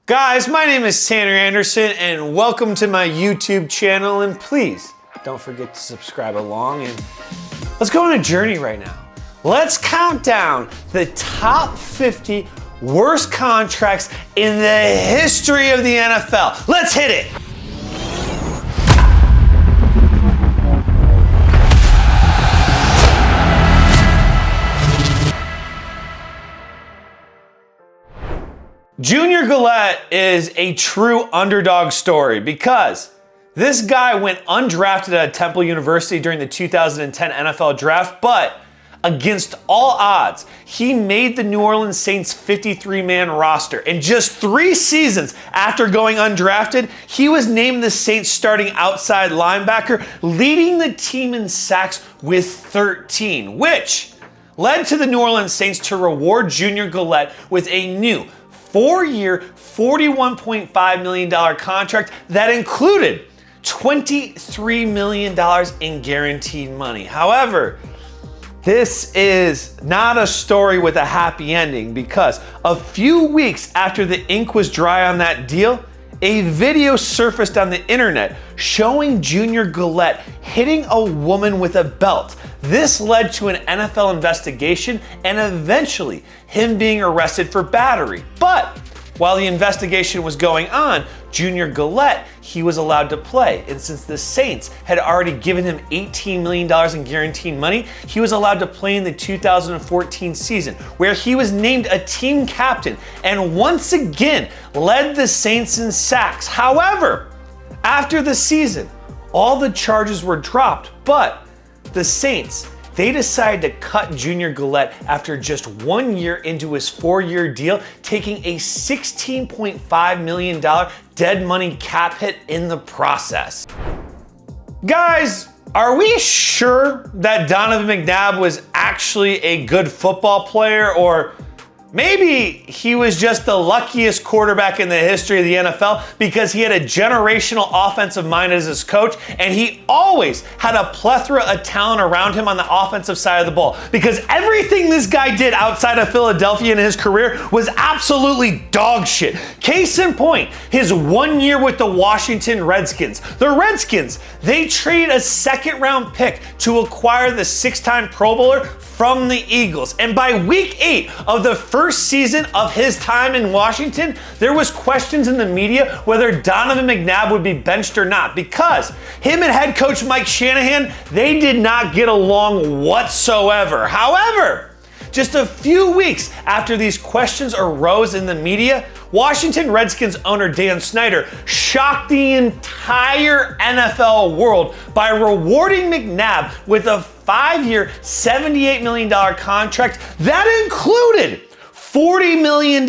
Guys, my name is Tanner Anderson and welcome to my YouTube channel, and please don't forget to subscribe along and let's go on a journey right now. Let's count down the top 50 worst contracts in the history of the NFL. Let's hit it. Junior Galette is a true underdog story because this guy went undrafted at Temple University during the 2010 NFL draft, but against all odds, he made the New Orleans Saints 53-man roster. And just 3 seasons after going undrafted, he was named the Saints starting outside linebacker, leading the team in sacks with 13, which led to the New Orleans Saints to reward Junior Galette with a new 4-year, $41.5 million contract that included $23 million in guaranteed money. However, this is not a story with a happy ending because a few weeks after the ink was dry on that deal, a video surfaced on the internet showing Junior Galette hitting a woman with a belt. This led to an NFL investigation and eventually him being arrested for battery. But while the investigation was going on, Junior Galette, he was allowed to play. And since the Saints had already given him $18 million in guaranteed money, he was allowed to play in the 2014 season, where he was named a team captain and once again led the Saints in sacks. However, after the season, all the charges were dropped, but the Saints, they decided to cut Junior Galette after just 1 year into his 4-year deal, taking a $16.5 million dead money cap hit in the process. Guys, are we sure that Donovan McNabb was actually a good football player, or maybe he was just the luckiest quarterback in the history of the NFL because he had a generational offensive mind as his coach, and he always had a plethora of talent around him on the offensive side of the ball because everything this guy did outside of Philadelphia in his career was absolutely dog shit. Case in point, his 1 year with the Washington Redskins. The Redskins, they traded a second-round pick to acquire the 6-time Pro Bowler from the Eagles. And by week 8 of the first season of his time in Washington, there was questions in the media whether Donovan McNabb would be benched or not because him and head coach Mike Shanahan, they did not get along whatsoever. However, just a few weeks after these questions arose in the media, Washington Redskins owner Dan Snyder shocked the entire NFL world by rewarding McNabb with a 5-year, $78 million contract that included $40 million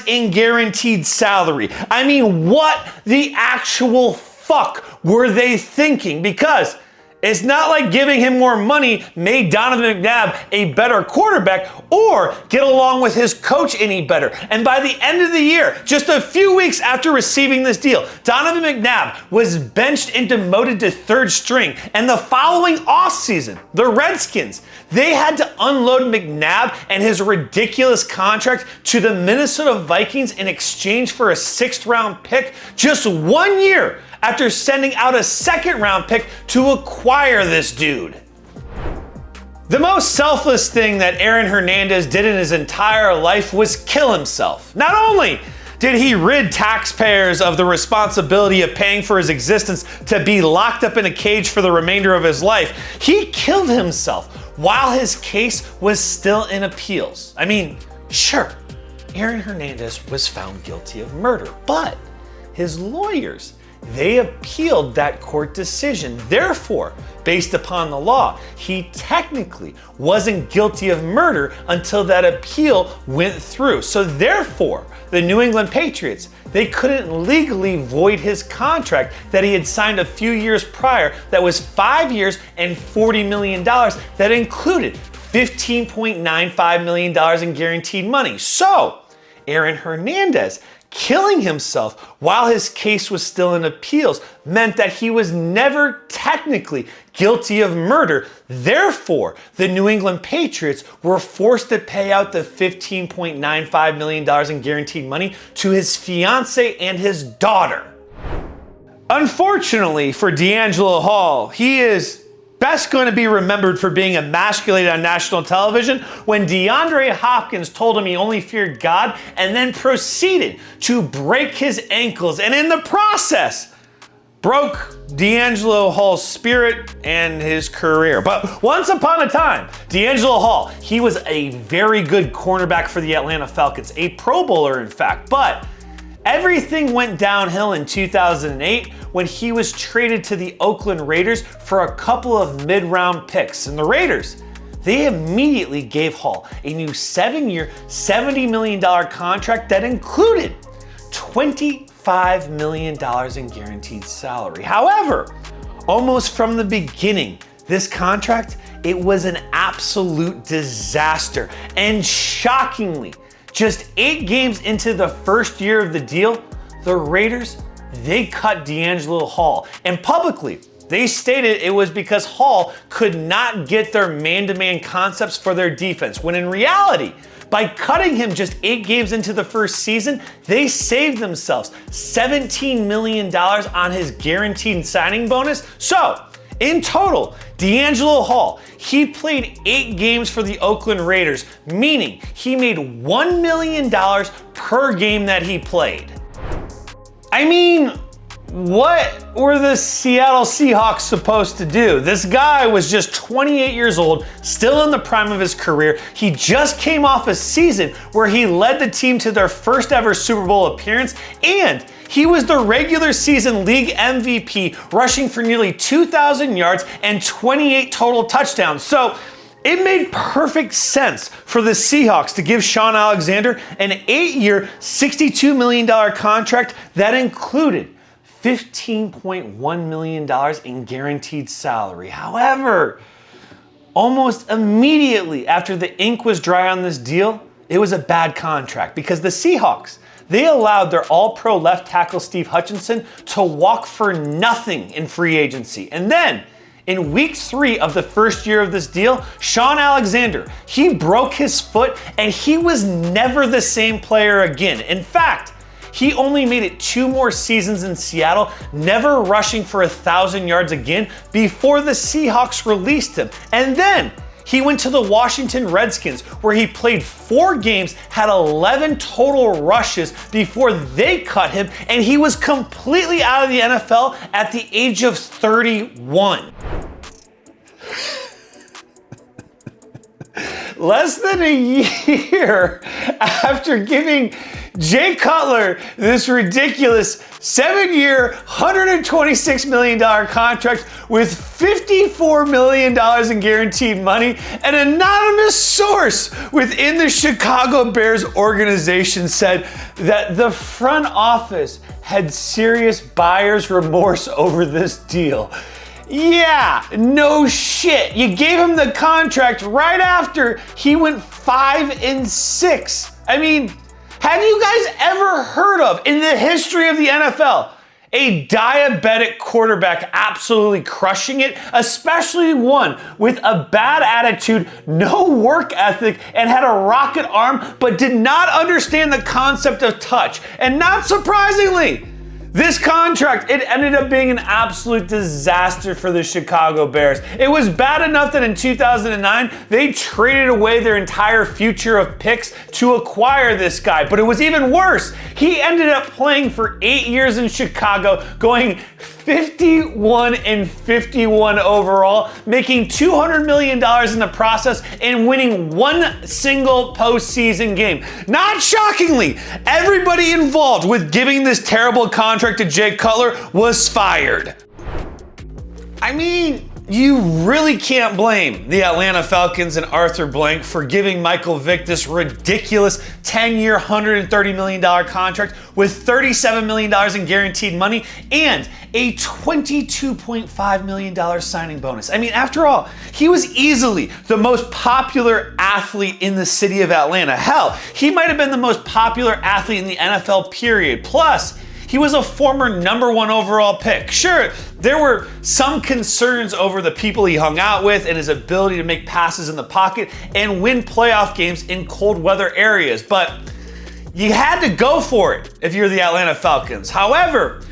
in guaranteed salary. I mean, what the actual fuck were they thinking? Because it's not like giving him more money made Donovan McNabb a better quarterback or get along with his coach any better. And by the end of the year, just a few weeks after receiving this deal, Donovan McNabb was benched and demoted to 3rd string. And the following offseason, the Redskins, they had to unload McNabb and his ridiculous contract to the Minnesota Vikings in exchange for a 6th-round pick just 1 year after sending out a 2nd-round pick to acquire this dude. The most selfless thing that Aaron Hernandez did in his entire life was kill himself. Not only did he rid taxpayers of the responsibility of paying for his existence to be locked up in a cage for the remainder of his life, he killed himself while his case was still in appeals. I mean, sure, Aaron Hernandez was found guilty of murder, but his lawyers, they appealed that court decision. Therefore, based upon the law, he technically wasn't guilty of murder until that appeal went through. So therefore, the New England Patriots, they couldn't legally void his contract that he had signed a few years prior that was 5 years and $40 million that included $15.95 million in guaranteed money. So Aaron Hernandez killing himself while his case was still in appeals meant that he was never technically guilty of murder. Therefore, the New England Patriots were forced to pay out the $15.95 million in guaranteed money to his fiance and his daughter. Unfortunately for DeAngelo Hall, he is best going to be remembered for being emasculated on national television when DeAndre Hopkins told him he only feared God and then proceeded to break his ankles and in the process broke DeAngelo Hall's spirit and his career. But once upon a time, DeAngelo Hall, he was a very good cornerback for the Atlanta Falcons, a Pro Bowler in fact, but everything went downhill in 2008 when he was traded to the Oakland Raiders for a couple of mid-round picks. And the Raiders, they immediately gave Hall a new 7-year, $70 million contract that included $25 million in guaranteed salary. However, almost from the beginning, this contract, it was an absolute disaster. And shockingly, just 8 games into the first year of the deal, the Raiders, they cut DeAngelo Hall. And publicly, they stated it was because Hall could not get their man-to-man concepts for their defense, when in reality, by cutting him just 8 games into the first season, they saved themselves $17 million on his guaranteed signing bonus. So, in total, DeAngelo Hall, he played 8 games for the Oakland Raiders, meaning he made $1 million per game that he played. I mean, what were the Seattle Seahawks supposed to do? This guy was just 28 years old, still in the prime of his career. He just came off a season where he led the team to their first ever Super Bowl appearance, and he was the regular season league MVP, rushing for nearly 2,000 yards and 28 total touchdowns. So it made perfect sense for the Seahawks to give Shaun Alexander an 8-year, $62 million contract that included $15.1 million in guaranteed salary. However, almost immediately after the ink was dry on this deal, it was a bad contract because the Seahawks, they allowed their all-pro left tackle Steve Hutchinson to walk for nothing in free agency. And then, in week 3 of the first year of this deal, Shaun Alexander, he broke his foot and he was never the same player again. In fact, he only made it 2 more seasons in Seattle, never rushing for 1,000 yards again before the Seahawks released him. And then he went to the Washington Redskins, where he played 4 games, had 11 total rushes before they cut him, and he was completely out of the NFL at the age of 31. Less than a year after giving Jay Cutler this ridiculous 7-year, $126 million contract with $54 million in guaranteed money, an anonymous source within the Chicago Bears organization said that the front office had serious buyer's remorse over this deal. Yeah, no shit. You gave him the contract right after he went 5-6. I mean, have you guys ever heard of, in the history of the NFL, a diabetic quarterback absolutely crushing it, especially one with a bad attitude, no work ethic, and had a rocket arm, but did not understand the concept of touch? And not surprisingly, this contract, it ended up being an absolute disaster for the Chicago Bears. It was bad enough that in 2009, they traded away their entire future of picks to acquire this guy. But it was even worse. He ended up playing for 8 years in Chicago, going 51-51 overall, making $200 million in the process and winning 1 single postseason game. Not shockingly, everybody involved with giving this terrible contract to Jay Cutler was fired. I mean, You really can't blame the Atlanta Falcons and Arthur Blank for giving Michael Vick this ridiculous 10-year, $130 million contract with $37 million in guaranteed money and a $22.5 million signing bonus. I mean, after all, he was easily the most popular athlete in the city of Atlanta. Hell, he might have been the most popular athlete in the NFL, period. Plus, he was a former #1 overall pick. Sure, there were some concerns over the people he hung out with and his ability to make passes in the pocket and win playoff games in cold weather areas, but you had to go for it if you're the Atlanta Falcons. However,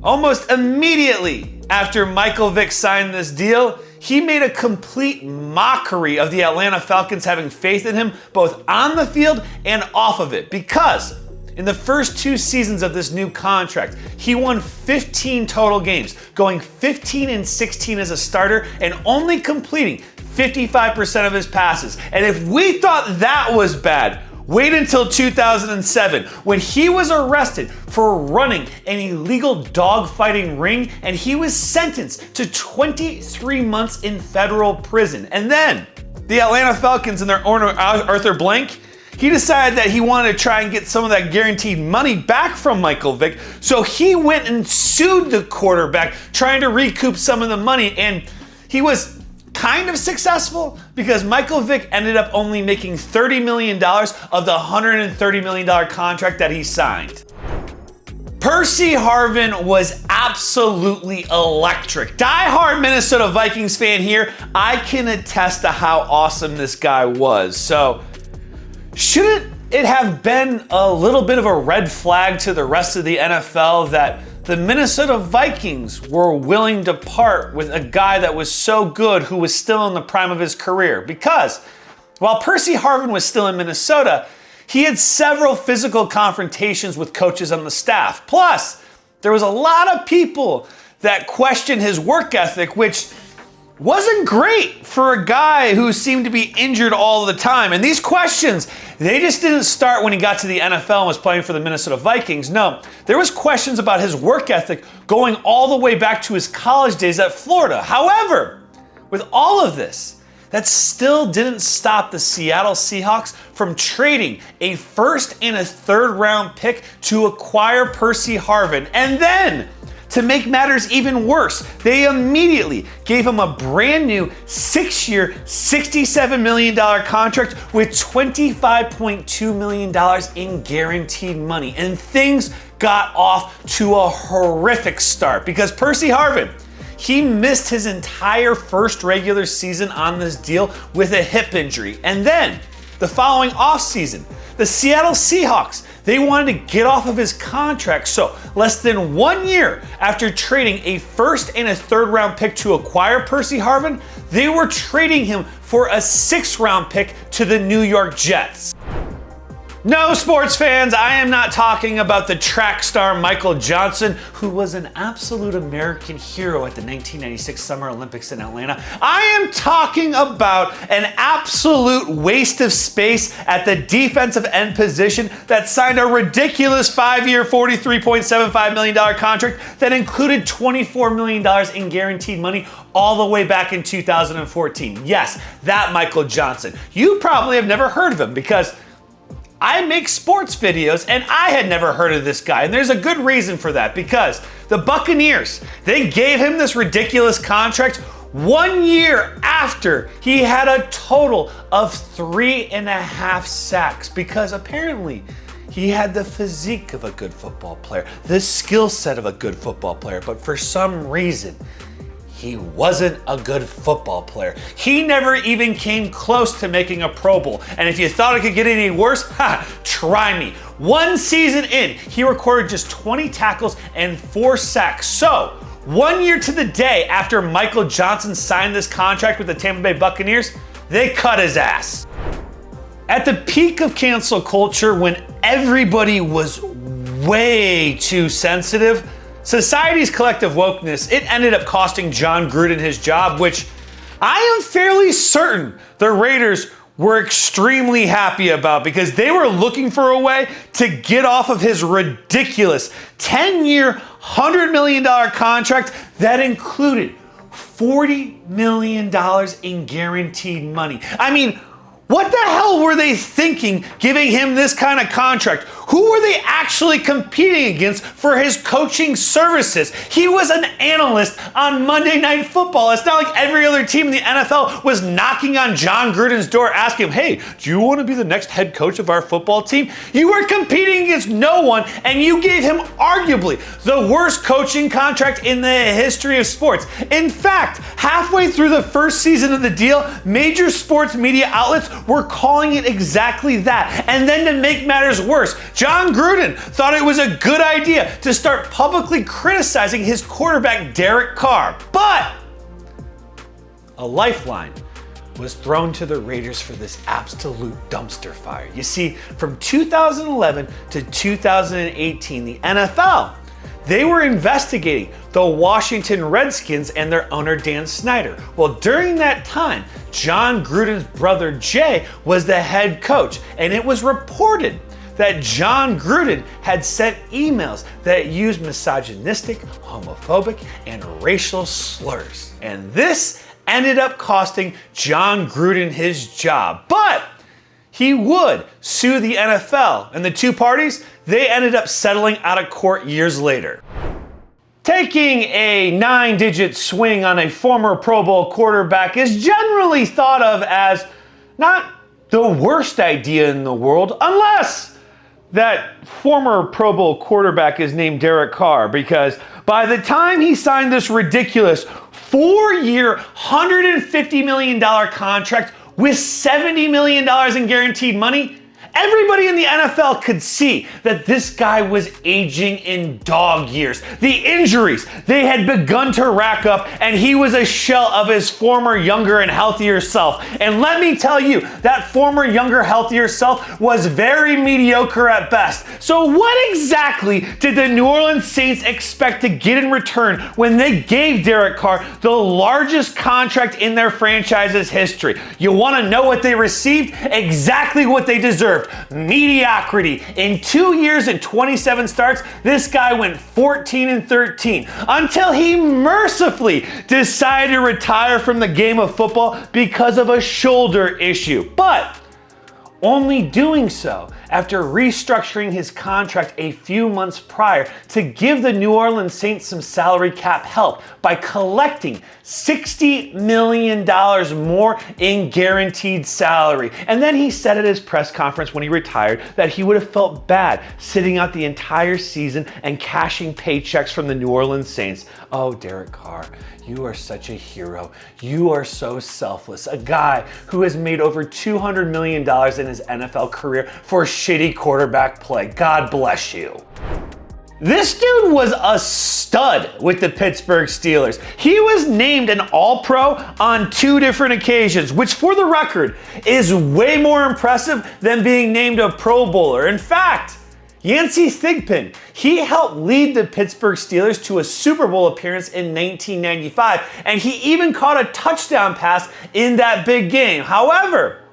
almost immediately after Michael Vick signed this deal, he made a complete mockery of the Atlanta Falcons having faith in him both on the field and off of it, because in the first 2 seasons of this new contract, he won 15 total games, going 15-16 as a starter and only completing 55% of his passes. And if we thought that was bad, wait until 2007 when he was arrested for running an illegal dogfighting ring and he was sentenced to 23 months in federal prison. And then the Atlanta Falcons and their owner Arthur Blank, he decided that he wanted to try and get some of that guaranteed money back from Michael Vick, so he went and sued the quarterback, trying to recoup some of the money, and he was kind of successful because Michael Vick ended up only making $30 million of the $130 million contract that he signed. Percy Harvin was absolutely electric. Die-hard Minnesota Vikings fan here, I can attest to how awesome this guy was. So, shouldn't it have been a little bit of a red flag to the rest of the NFL that the Minnesota Vikings were willing to part with a guy that was so good who was still in the prime of his career? Because while Percy Harvin was still in Minnesota, he had several physical confrontations with coaches on the staff. Plus, there was a lot of people that questioned his work ethic, which wasn't great for a guy who seemed to be injured all the time. And these questions, they just didn't start when he got to the NFL and was playing for the Minnesota Vikings. No, there was questions about his work ethic going all the way back to his college days at Florida. However, with all of this, that still didn't stop the Seattle Seahawks from trading a first and a third round pick to acquire Percy Harvin. And then, to make matters even worse, they immediately gave him a brand new 6-year, $67 million contract with $25.2 million in guaranteed money. And things got off to a horrific start because Percy Harvin, he missed his entire first regular season on this deal with a hip injury. And then, the following offseason, the Seattle Seahawks, they wanted to get off of his contract. So less than 1 year after trading a first and a third round pick to acquire Percy Harvin, they were trading him for a 6th round pick to the New York Jets. No, sports fans, I am not talking about the track star Michael Johnson, who was an absolute American hero at the 1996 Summer Olympics in Atlanta. I am talking about an absolute waste of space at the defensive end position that signed a ridiculous 5-year, $43.75 million contract that included $24 million in guaranteed money all the way back in 2014. Yes, that Michael Johnson. You probably have never heard of him because I make sports videos and I had never heard of this guy. And there's a good reason for that, because the Buccaneers, they gave him this ridiculous contract 1 year after he had a total of 3.5 sacks, because apparently he had the physique of a good football player, the skill set of a good football player, but for some reason, he wasn't a good football player. He never even came close to making a Pro Bowl. And if you thought it could get any worse, try me. 1 season in, he recorded just 20 tackles and 4 sacks. So, 1 year to the day after Michael Johnson signed this contract with the Tampa Bay Buccaneers, they cut his ass. At the peak of cancel culture, when everybody was way too sensitive, society's collective wokeness, it ended up costing Jon Gruden his job, which I am fairly certain the Raiders were extremely happy about, because they were looking for a way to get off of his ridiculous 10-year, $100 million contract that included $40 million in guaranteed money. I mean, what the hell were they thinking giving him this kind of contract? Who were they actually competing against for his coaching services? He was an analyst on Monday Night Football. It's not like every other team in the NFL was knocking on Jon Gruden's door asking him, hey, do you want to be the next head coach of our football team? You were competing against no one, and you gave him arguably the worst coaching contract in the history of sports. In fact, halfway through the first season of the deal, major sports media outlets were calling it exactly that. And then to make matters worse, Jon Gruden thought it was a good idea to start publicly criticizing his quarterback, Derek Carr. But a lifeline was thrown to the Raiders for this absolute dumpster fire. You see, from 2011 to 2018, the NFL, they were investigating the Washington Redskins and their owner, Dan Snyder. Well, during that time, Jon Gruden's brother, Jay, was the head coach, and it was reported that Jon Gruden had sent emails that used misogynistic, homophobic, and racial slurs. And this ended up costing Jon Gruden his job. But he would sue the NFL, and the two parties, they ended up settling out of court years later. Taking a 9-digit swing on a former Pro Bowl quarterback is generally thought of as not the worst idea in the world, unless that former Pro Bowl quarterback is named Derek Carr, because by the time he signed this ridiculous 4-year, $150 million contract with $70 million in guaranteed money, everybody in the NFL could see that this guy was aging in dog years. The injuries, they had begun to rack up, and he was a shell of his former younger and healthier self. And let me tell you, that former younger, healthier self was very mediocre at best. So what exactly did the New Orleans Saints expect to get in return when they gave Derek Carr the largest contract in their franchise's history? You want to know what they received? Exactly what they deserved. Mediocrity. In 2 years and 27 starts, this guy went 14-13 until he mercifully decided to retire from the game of football because of a shoulder issue. But only doing so after restructuring his contract a few months prior to give the New Orleans Saints some salary cap help by collecting $60 million more in guaranteed salary. And then he said at his press conference when he retired that he would have felt bad sitting out the entire season and cashing paychecks from the New Orleans Saints. Oh, Derek Carr, you are such a hero. You are so selfless. A guy who has made over $200 million in his NFL career for shitty quarterback play. God bless you. This dude was a stud with the Pittsburgh Steelers. He was named an All-Pro on 2 different occasions, which for the record is way more impressive than being named a Pro Bowler. In fact, Yancey Thigpen, he helped lead the Pittsburgh Steelers to a Super Bowl appearance in 1995, and he even caught a touchdown pass in that big game. However,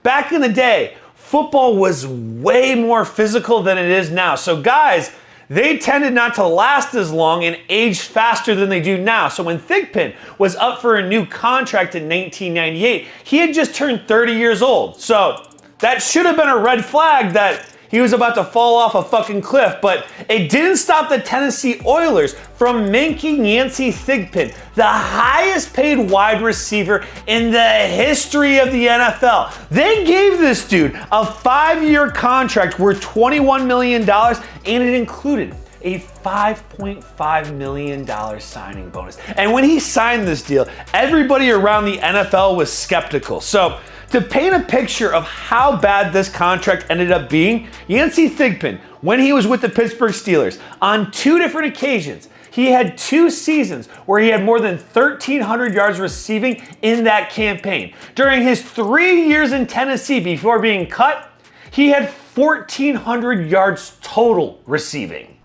back in the day, football was way more physical than it is now. So guys, they tended not to last as long and aged faster than they do now. So when Thigpen was up for a new contract in 1998, he had just turned 30 years old. So that should have been a red flag that he was about to fall off a fucking cliff, but it didn't stop the Tennessee Oilers from making Yancey Thigpen the highest paid wide receiver in the history of the NFL. They gave this dude a 5-year contract worth $21 million, and it included a $5.5 million signing bonus. And when he signed this deal, everybody around the NFL was skeptical. So to paint a picture of how bad this contract ended up being, Yancey Thigpen, when he was with the Pittsburgh Steelers, on 2 different occasions, he had 2 seasons where he had more than 1,300 yards receiving in that campaign. During his 3 years in Tennessee before being cut, he had 1,400 yards total receiving.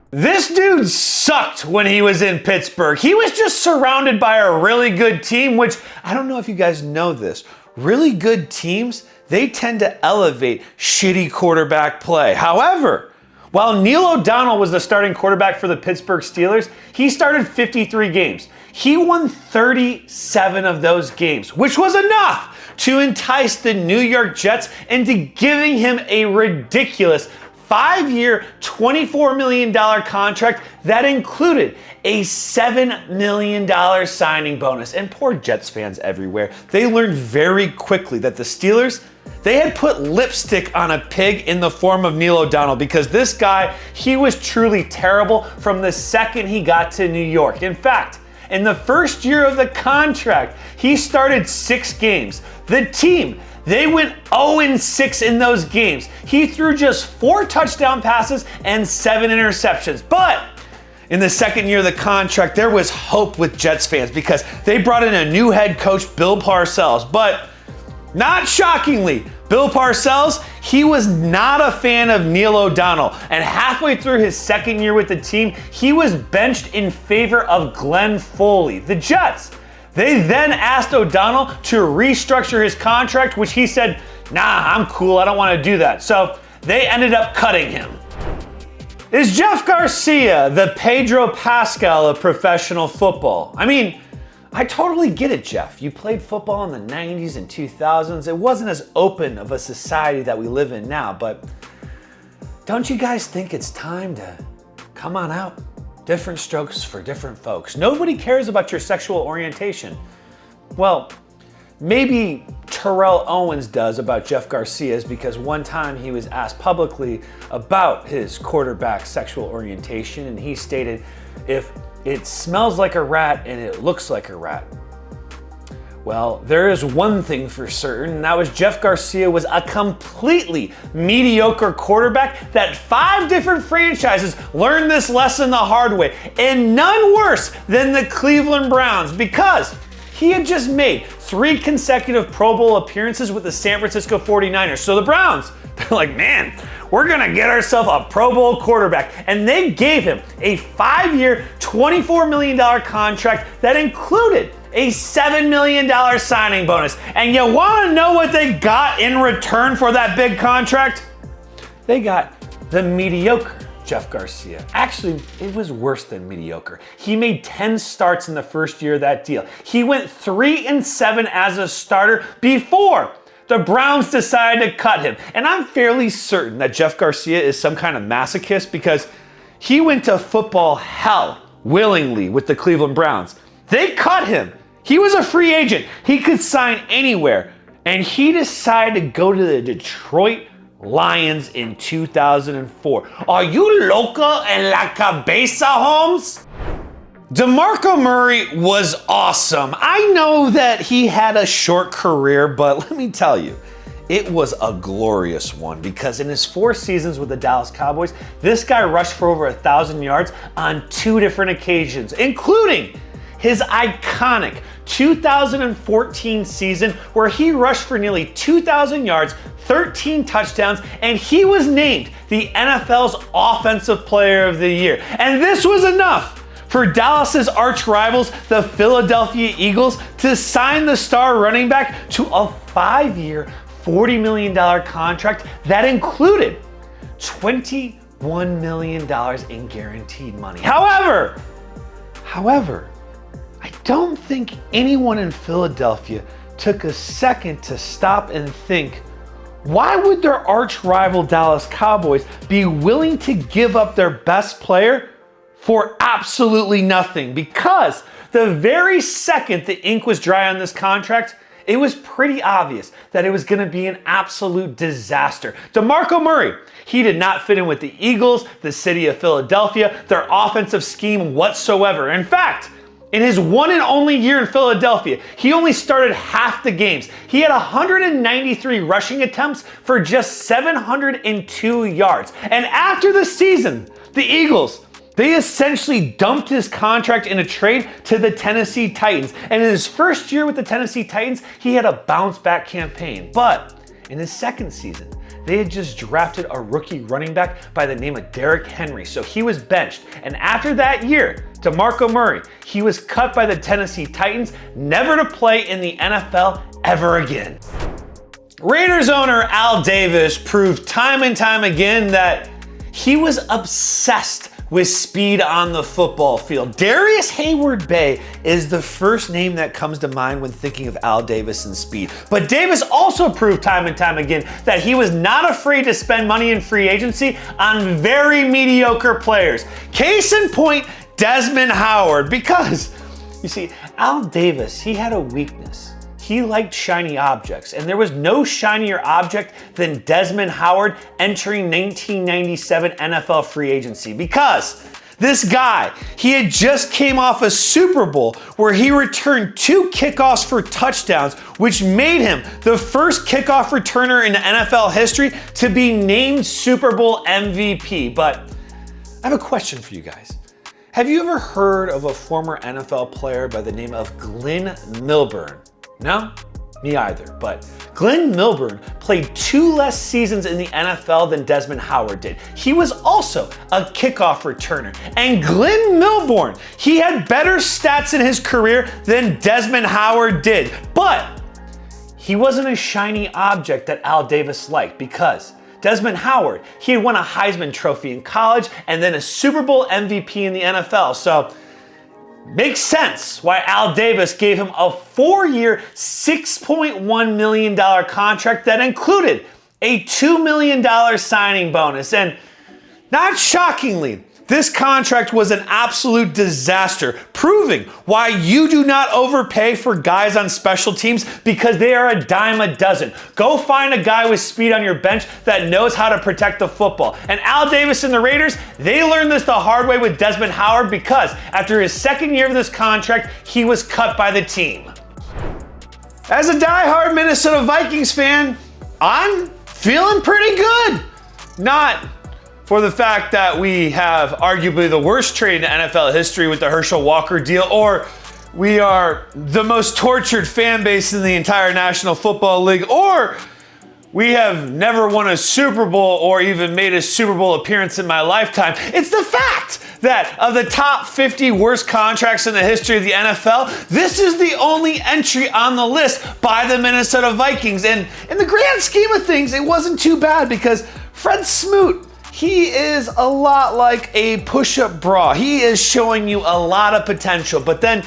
This dude sucked when he was in Pittsburgh. He was just surrounded by a really good team, which I don't know if you guys know this. Really good teams, they tend to elevate shitty quarterback play. However, while Neil O'Donnell was the starting quarterback for the Pittsburgh Steelers, he started 53 games. He won 37 of those games, which was enough to entice the New York Jets into giving him a ridiculous 5-year, $24 million contract that included a $7 million signing bonus. And poor Jets fans everywhere, they learned very quickly that the Steelers, they had put lipstick on a pig in the form of Neil O'Donnell, because this guy, he was truly terrible from the second he got to New York. In fact, in the first year of the contract, he started 6 games. The team, they went 0-6 in those games. He threw just 4 touchdown passes and 7 interceptions. But in the second year of the contract, there was hope with Jets fans because they brought in a new head coach, Bill Parcells. But not shockingly, Bill Parcells, he was not a fan of Neil O'Donnell. And halfway through his second year with the team, he was benched in favor of Glenn Foley. The Jets, they then asked O'Donnell to restructure his contract, which he said, nah, I'm cool, I don't want to do that. So they ended up cutting him. Is Jeff Garcia the Pedro Pascal of professional football? I mean, I totally get it, Jeff. You played football in the 90s and 2000s. It wasn't as open of a society that we live in now, but don't you guys think it's time to come on out? Different strokes for different folks. Nobody cares about your sexual orientation. Well, maybe Terrell Owens does about Jeff Garcia's, because one time he was asked publicly about his quarterback's sexual orientation, and he stated, if it smells like a rat and it looks like a rat. Well, there is one thing for certain, and that was Jeff Garcia was a completely mediocre quarterback that 5 different franchises learned this lesson the hard way, and none worse than the Cleveland Browns, because he had just made 3 consecutive Pro Bowl appearances with the San Francisco 49ers. So the Browns, they're like, man, we're gonna get ourselves a Pro Bowl quarterback. And they gave him a 5-year, $24 million contract that included a $7 million signing bonus. And you wanna know what they got in return for that big contract? They got the mediocre Jeff Garcia. Actually, it was worse than mediocre. He made 10 starts in the first year of that deal. He went 3-7 as a starter before the Browns decided to cut him. And I'm fairly certain that Jeff Garcia is some kind of masochist, because he went to football hell willingly with the Cleveland Browns. They cut him. He was a free agent. He could sign anywhere. And he decided to go to the Detroit Lions in 2004. Are you loca en la cabeza, Holmes? DeMarco Murray was awesome. I know that he had a short career, but let me tell you, it was a glorious one, because in his 4 seasons with the Dallas Cowboys, this guy rushed for over 1,000 yards on 2 different occasions, including his iconic 2014 season where he rushed for nearly 2,000 yards, 13 touchdowns, and he was named the NFL's Offensive Player of the Year. And this was enough for Dallas's arch rivals, the Philadelphia Eagles, to sign the star running back to a 5-year, $40 million contract that included $21 million in guaranteed money. However, I don't think anyone in Philadelphia took a second to stop and think, why would their arch rival Dallas Cowboys be willing to give up their best player for absolutely nothing? Because the very second the ink was dry on this contract, it was pretty obvious that it was going to be an absolute disaster. DeMarco Murray, he did not fit in with the Eagles, the city of Philadelphia, their offensive scheme whatsoever. In fact, in his one and only year in Philadelphia, he only started half the games. He had 193 rushing attempts for just 702 yards. And after the season, the Eagles, they essentially dumped his contract in a trade to the Tennessee Titans. And in his first year with the Tennessee Titans, he had a bounce back campaign. But in his second season, they had just drafted a rookie running back by the name of Derrick Henry, so he was benched. And after that year, DeMarco Murray, he was cut by the Tennessee Titans, never to play in the NFL ever again. Raiders owner Al Davis proved time and time again that he was obsessed with speed on the football field. Darius Heyward-Bey is the first name that comes to mind when thinking of Al Davis and speed. But Davis also proved time and time again that he was not afraid to spend money in free agency on very mediocre players. Case in point, Desmond Howard, because you see, Al Davis, he had a weakness. He liked shiny objects, and there was no shinier object than Desmond Howard entering 1997 NFL free agency, because this guy, he had just came off a Super Bowl where he returned 2 kickoffs for touchdowns, which made him the first kickoff returner in NFL history to be named Super Bowl MVP. But I have a question for you guys. Have you ever heard of a former NFL player by the name of Glenn Milburn? No? Me either. But Glenn Milburn played 2 less seasons in the NFL than Desmond Howard did. He was also a kickoff returner. And Glenn Milburn, he had better stats in his career than Desmond Howard did. But he wasn't a shiny object that Al Davis liked, because Desmond Howard, he had won a Heisman Trophy in college and then a Super Bowl MVP in the NFL. So makes sense why Al Davis gave him a 4-year, $6.1 million contract that included a $2 million signing bonus. And not shockingly, this contract was an absolute disaster, proving why you do not overpay for guys on special teams, because they are a dime a dozen. Go find a guy with speed on your bench that knows how to protect the football. And Al Davis and the Raiders, they learned this the hard way with Desmond Howard, because after his 2nd year of this contract, he was cut by the team. As a diehard Minnesota Vikings fan, I'm feeling pretty good. Not for the fact that we have arguably the worst trade in NFL history with the Herschel Walker deal, or we are the most tortured fan base in the entire National Football League, or we have never won a Super Bowl or even made a Super Bowl appearance in my lifetime. It's the fact that of the top 50 worst contracts in the history of the NFL, this is the only entry on the list by the Minnesota Vikings. And in the grand scheme of things, it wasn't too bad, because Fred Smoot, he is a lot like a push-up bra. He is showing you a lot of potential, but then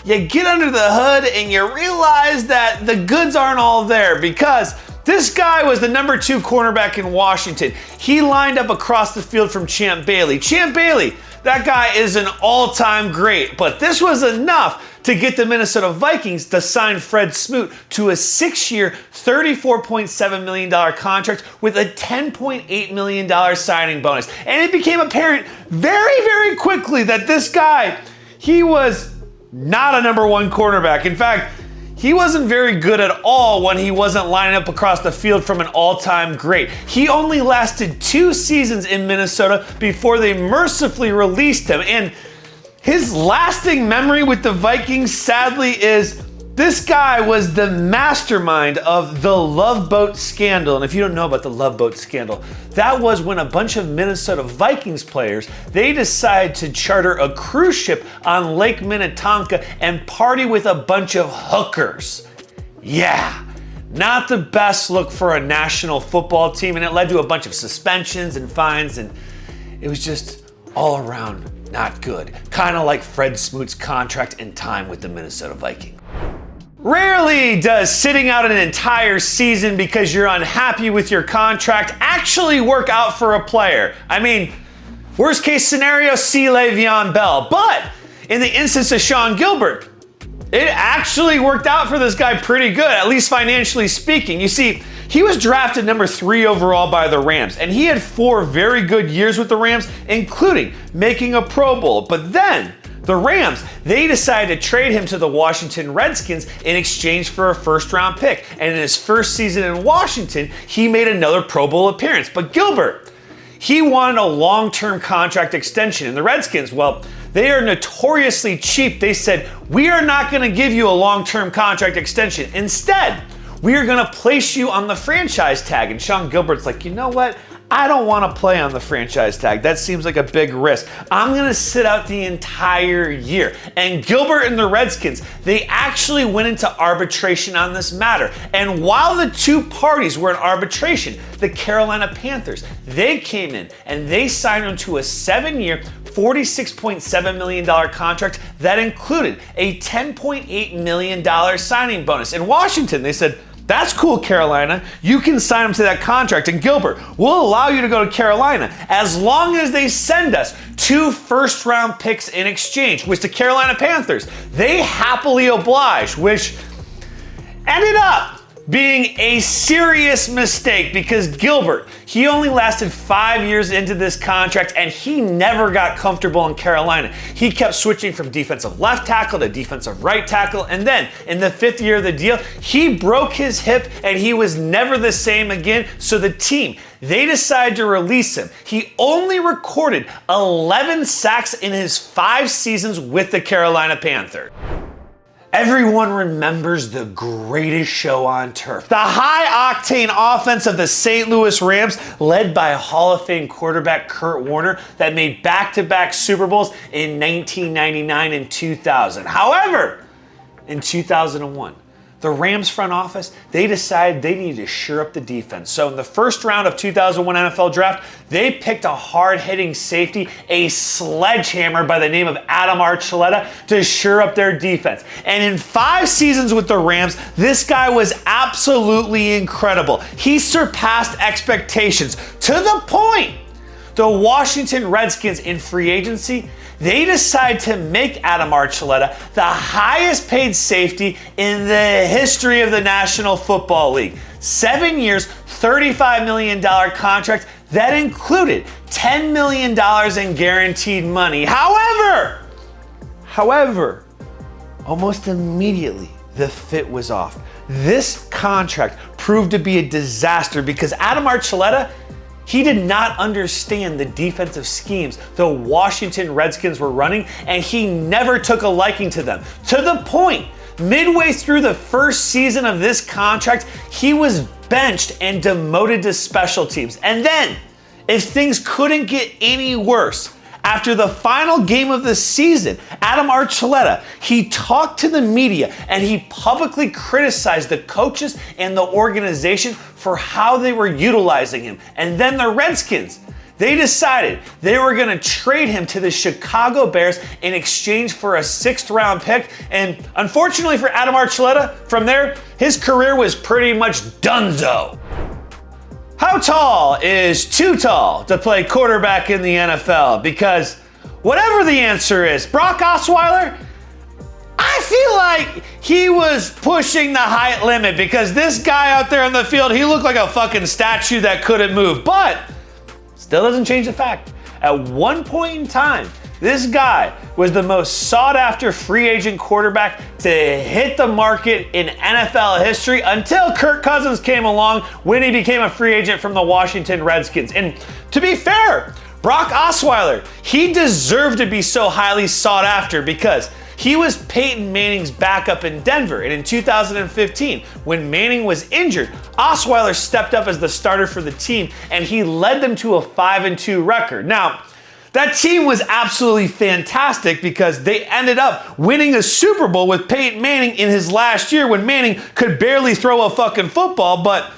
you get under the hood and you realize that the goods aren't all there, because this guy was the number 2 cornerback in Washington. He lined up across the field from Champ Bailey. Champ Bailey, that guy is an all-time great, but this was enough to get the Minnesota Vikings to sign Fred Smoot to a 6-year, $34.7 million contract with a $10.8 million signing bonus. And it became apparent very, very quickly that this guy, he was not a number 1 cornerback. In fact, he wasn't very good at all when he wasn't lining up across the field from an all-time great. He only lasted 2 seasons in Minnesota before they mercifully released him. And his lasting memory with the Vikings, sadly, is this guy was the mastermind of the Love Boat scandal. And if you don't know about the Love Boat scandal, that was when a bunch of Minnesota Vikings players, they decided to charter a cruise ship on Lake Minnetonka and party with a bunch of hookers. Yeah, not the best look for a national football team, and it led to a bunch of suspensions and fines, and it was just all around not good. Kind of like Fred Smoot's contract and time with the Minnesota Vikings. Rarely does sitting out an entire season because you're unhappy with your contract actually work out for a player. I mean, worst case scenario, see Le'Veon Bell. But in the instance of Sean Gilbert, it actually worked out for this guy pretty good, at least financially speaking. You see, he was drafted number 3 overall by the Rams, and he had 4 very good years with the Rams, including making a Pro Bowl. But then the Rams, they decided to trade him to the Washington Redskins in exchange for a first-round pick. And in his first season in Washington, he made another Pro Bowl appearance. But Gilbert, he wanted a long-term contract extension. And the Redskins, well, they are notoriously cheap. They said, we are not going to give you a long-term contract extension. Instead, we are going to place you on the franchise tag. And Sean Gilbert's like, you know what? I don't want to play on the franchise tag. That seems like a big risk. I'm going to sit out the entire year. And Gilbert and the Redskins, they actually went into arbitration on this matter. And while the 2 parties were in arbitration, the Carolina Panthers, they came in and they signed him to a 7-year, $46.7 million contract that included a $10.8 million signing bonus. In Washington, they said, "That's cool, Carolina. You can sign him to that contract. And Gilbert, we'll allow you to go to Carolina as long as they send us 2 first-round picks in exchange," which the Carolina Panthers, they happily obliged, which ended up being a serious mistake because Gilbert, he only lasted 5 years into this contract and he never got comfortable in Carolina. He kept switching from defensive left tackle to defensive right tackle, and then in the 5th year of the deal, he broke his hip and he was never the same again. So the team, they decided to release him. He only recorded 11 sacks in his 5 seasons with the Carolina Panthers. Everyone remembers the greatest show on turf, the high-octane offense of the St. Louis Rams, led by Hall of Fame quarterback Kurt Warner, that made back-to-back Super Bowls in 1999 and 2000. However, in 2001, the Rams front office, they decided they needed to shore up the defense. So in the first round of 2001 NFL Draft, they picked a hard-hitting safety, a sledgehammer by the name of Adam Archuleta, to shore up their defense. And in 5 seasons with the Rams, this guy was absolutely incredible. He surpassed expectations to the point the Washington Redskins in free agency, they decide to make Adam Archuleta the highest paid safety in the history of the National Football League. 7 years, $35 million contract that included $10 million in guaranteed money. However, almost immediately, the fit was off. This contract proved to be a disaster because Adam Archuleta, he did not understand the defensive schemes the Washington Redskins were running, and he never took a liking to them. To the point, midway through the first season of this contract, he was benched and demoted to special teams. And then, if things couldn't get any worse, after the final game of the season, Adam Archuleta, he talked to the media and he publicly criticized the coaches and the organization for how they were utilizing him. And then the Redskins, they decided they were going to trade him to the Chicago Bears in exchange for a 6th-round pick. And unfortunately for Adam Archuleta, from there, his career was pretty much donezo. How tall is too tall to play quarterback in the NFL? Because whatever the answer is, Brock Osweiler, I feel like he was pushing the height limit because this guy out there on the field, he looked like a fucking statue that couldn't move. But still doesn't change the fact, at one point in time, this guy was the most sought-after free agent quarterback to hit the market in NFL history until Kirk Cousins came along when he became a free agent from the Washington Redskins. And to be fair, Brock Osweiler, he deserved to be so highly sought after because he was Peyton Manning's backup in Denver. And in 2015, when Manning was injured, Osweiler stepped up as the starter for the team and he led them to a 5-2 record. Now, that team was absolutely fantastic because they ended up winning a Super Bowl with Peyton Manning in his last year when Manning could barely throw a fucking football, but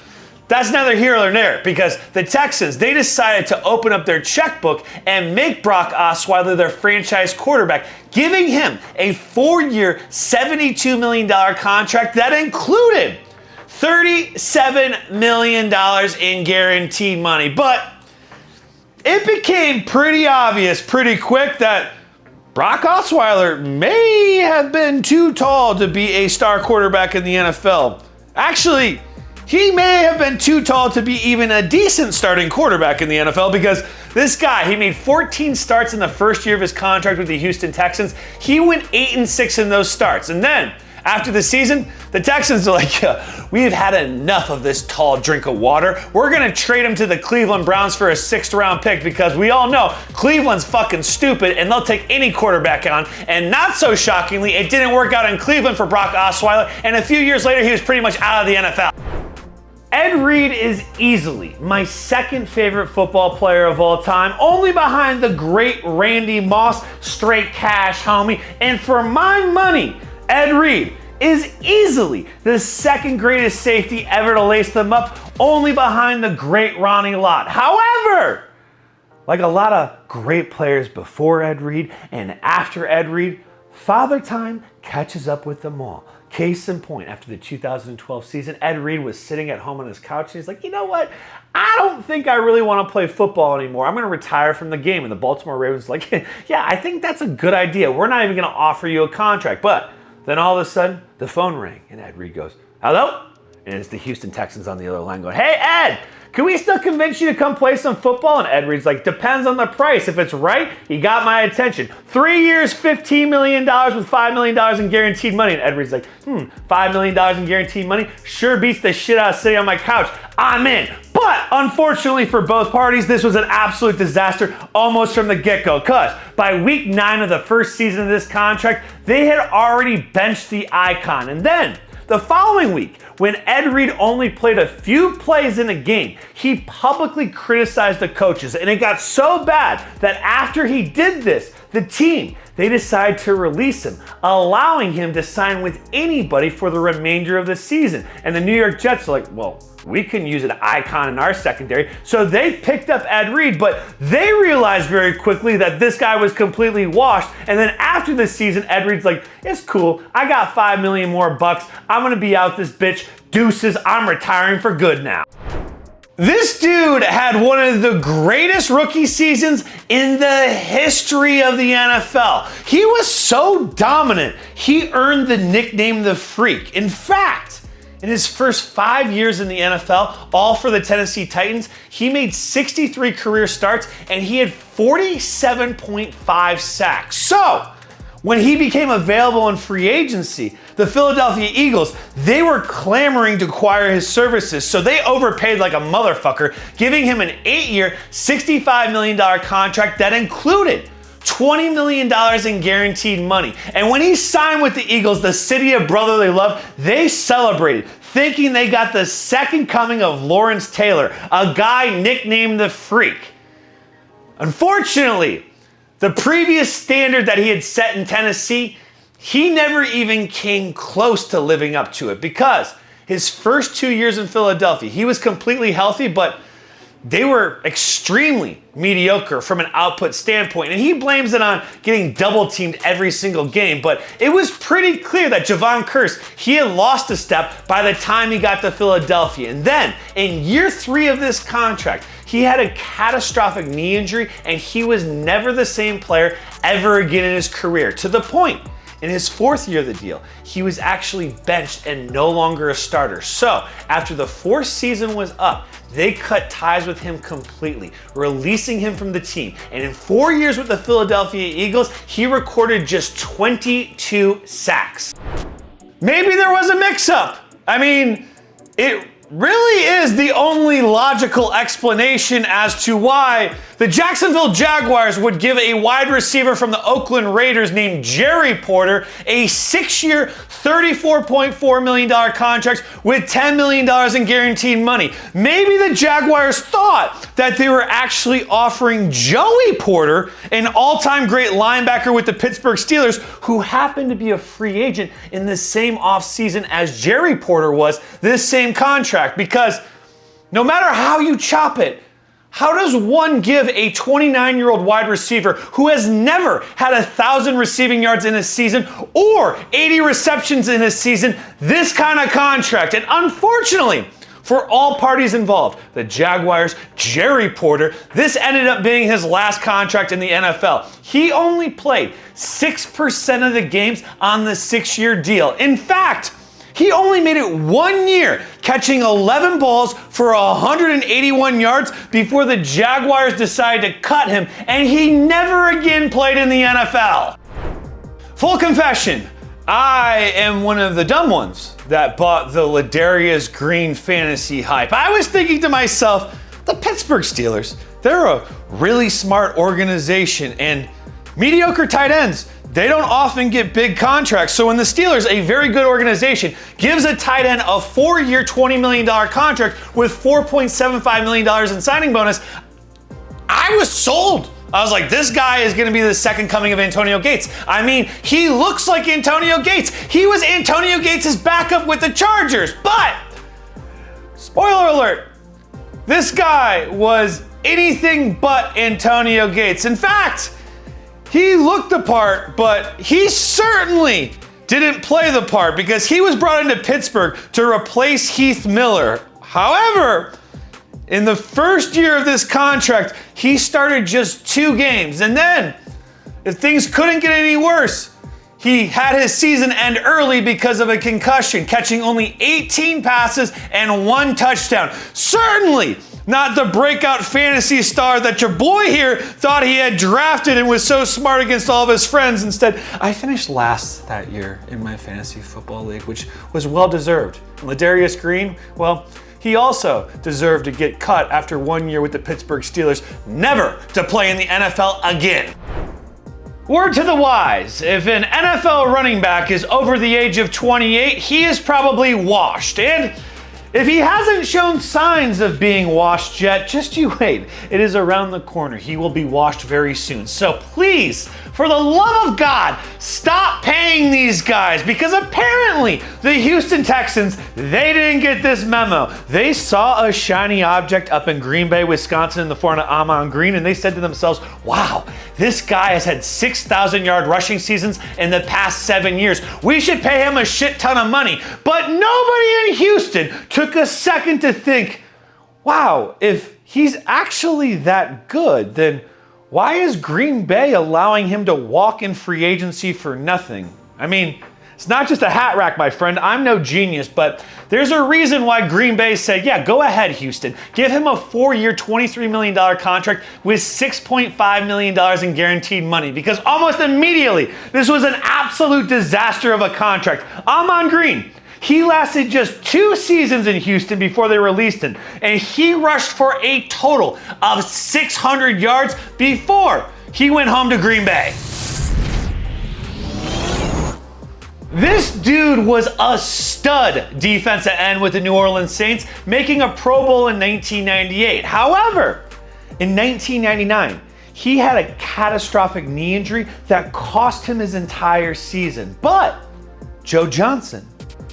that's neither here nor there because the Texans, they decided to open up their checkbook and make Brock Osweiler their franchise quarterback, giving him a 4-year, $72 million contract that included $37 million in guaranteed money. But it became pretty obvious pretty quick that Brock Osweiler may have been too tall to be a star quarterback in the NFL. Actually, he may have been too tall to be even a decent starting quarterback in the NFL because this guy, he made 14 starts in the first year of his contract with the Houston Texans. He went 8-6 in those starts. And then, after the season, the Texans are like, we've had enough of this tall drink of water. We're going to trade him to the Cleveland Browns for a 6th-round pick because we all know Cleveland's fucking stupid and they'll take any quarterback on. And not so shockingly, it didn't work out in Cleveland for Brock Osweiler. And a few years later, he was pretty much out of the NFL. Ed Reed is easily my 2nd favorite football player of all time, only behind the great Randy Moss, straight cash homie. And for my money, Ed Reed is easily the 2nd greatest safety ever to lace them up, only behind the great Ronnie Lott. However, Like a lot of great players before Ed Reed and after Ed Reed, Father Time catches up with them all. Case in point, after the 2012 season, Ed Reed was sitting at home on his couch and he's like, you know what? I don't think I really want to play football anymore. I'm going to retire from the game. And the Baltimore Ravens like, yeah, I think that's a good idea. We're not even going to offer you a contract. But then all of a sudden, the phone rang and Ed Reed goes, hello? And it's the Houston Texans on the other line going, hey, Ed, can we still convince you to come play some football? And Ed Reed's like, depends on the price. If it's right, you got my attention. 3 years, $15 million with $5 million in guaranteed money. And Ed Reed's like, $5 million in guaranteed money sure beats the shit out of sitting on my couch. I'm in. But unfortunately for both parties, this was an absolute disaster almost from the get-go. Because by week 9 of the first season of this contract, they had already benched the icon. And then the following week, when Ed Reed only played a few plays in a game, he publicly criticized the coaches. And it got so bad that after he did this, the team, they decided to release him, allowing him to sign with anybody for the remainder of the season. And the New York Jets are like, well, we can use an icon in our secondary. So they picked up Ed Reed, but they realized very quickly that this guy was completely washed. And then after the season, Ed Reed's like, it's cool. I got $5 million more bucks. I'm going to be out this bitch. Deuces. I'm retiring for good now. This dude had one of the greatest rookie seasons in the history of the NFL. He was so dominant, he earned the nickname The Freak. In fact, in his first 5 years in the NFL, all for the Tennessee Titans, he made 63 career starts and he had 47.5 sacks. So, when he became available in free agency, the Philadelphia Eagles, they were clamoring to acquire his services, so they overpaid like a motherfucker, giving him an 8-year, $65 million contract that included $20 million in guaranteed money. And when he signed with the Eagles, the city of brotherly love, they celebrated, thinking they got the second coming of Lawrence Taylor, a guy nicknamed the Freak. Unfortunately, the previous standard that he had set in Tennessee, he never even came close to living up to it, because his first 2 years in Philadelphia, he was completely healthy, but they were extremely mediocre from an output standpoint. And he blames it on getting double teamed every single game. But it was pretty clear that Jevon Kearse, he had lost a step by the time he got to Philadelphia. And then in year 3 of this contract, he had a catastrophic knee injury and he was never the same player ever again in his career. To the point, in his 4th year of the deal, he was actually benched and no longer a starter. So after the 4th season was up, they cut ties with him completely, releasing him from the team. And in 4 years with the Philadelphia Eagles, he recorded just 22 sacks. Maybe there was a mix-up. I mean, it really is the only logical explanation as to why the Jacksonville Jaguars would give a wide receiver from the Oakland Raiders named Jerry Porter a 6-year, $34.4 million contract with $10 million in guaranteed money. Maybe the Jaguars thought that they were actually offering Joey Porter, an all-time great linebacker with the Pittsburgh Steelers, who happened to be a free agent in the same offseason as Jerry Porter was, this same contract. Because no matter how you chop it, how does one give a 29-year-old wide receiver who has never had 1,000 receiving yards in a season or 80 receptions in a season this kind of contract? And unfortunately, for all parties involved, the Jaguars, Jerry Porter, this ended up being his last contract in the NFL. He only played 6% of the games on the 6-year deal. In fact, he only made it 1 year, catching 11 balls for 181 yards before the Jaguars decided to cut him, and he never again played in the NFL. Full confession, I am one of the dumb ones that bought the Ladarius Green fantasy hype. I was thinking to myself, the Pittsburgh Steelers, they're a really smart organization, and mediocre tight ends, they don't often get big contracts. So when the Steelers, a very good organization, gives a tight end a 4-year, $20 million contract with $4.75 million in signing bonus, I was sold. I was like, this guy is going to be the second coming of Antonio Gates. I mean, he looks like Antonio Gates. He was Antonio Gates' backup with the Chargers. But, spoiler alert, this guy was anything but Antonio Gates. In fact, he looked the part, but he certainly didn't play the part because he was brought into Pittsburgh to replace Heath Miller. However, in the first year of this contract, he started just 2 games. And then, if things couldn't get any worse, he had his season end early because of a concussion, catching only 18 passes and 1 touchdown. Certainly not the breakout fantasy star that your boy here thought he had drafted and was so smart against all of his friends. Instead, I finished last that year in my fantasy football league, which was well-deserved. Ladarius Green, well, he also deserved to get cut after 1 year with the Pittsburgh Steelers, never to play in the NFL again. Word to the wise, if an NFL running back is over the age of 28, he is probably washed. And if he hasn't shown signs of being washed yet, just you wait. It is around the corner. He will be washed very soon. So please, for the love of God, stop paying these guys, because apparently the Houston Texans, they didn't get this memo. They saw a shiny object up in Green Bay, Wisconsin in the form of Ahman Green, and they said to themselves, wow, this guy has had 6,000-yard rushing seasons in the past 7 years. We should pay him a shit ton of money. But nobody in Houston took a second to think, wow, if he's actually that good, then why is Green Bay allowing him to walk in free agency for nothing? I mean, it's not just a hat rack, my friend. I'm no genius, but there's a reason why Green Bay said, yeah, go ahead, Houston. Give him a 4-year, $23 million contract with $6.5 million in guaranteed money, because almost immediately, this was an absolute disaster of a contract. Ahman Green, he lasted just 2 seasons in Houston before they released him, and he rushed for a total of 600 yards before he went home to Green Bay. This dude was a stud defensive end with the New Orleans Saints, making a Pro Bowl in 1998. However, in 1999, he had a catastrophic knee injury that cost him his entire season. But Joe Johnson,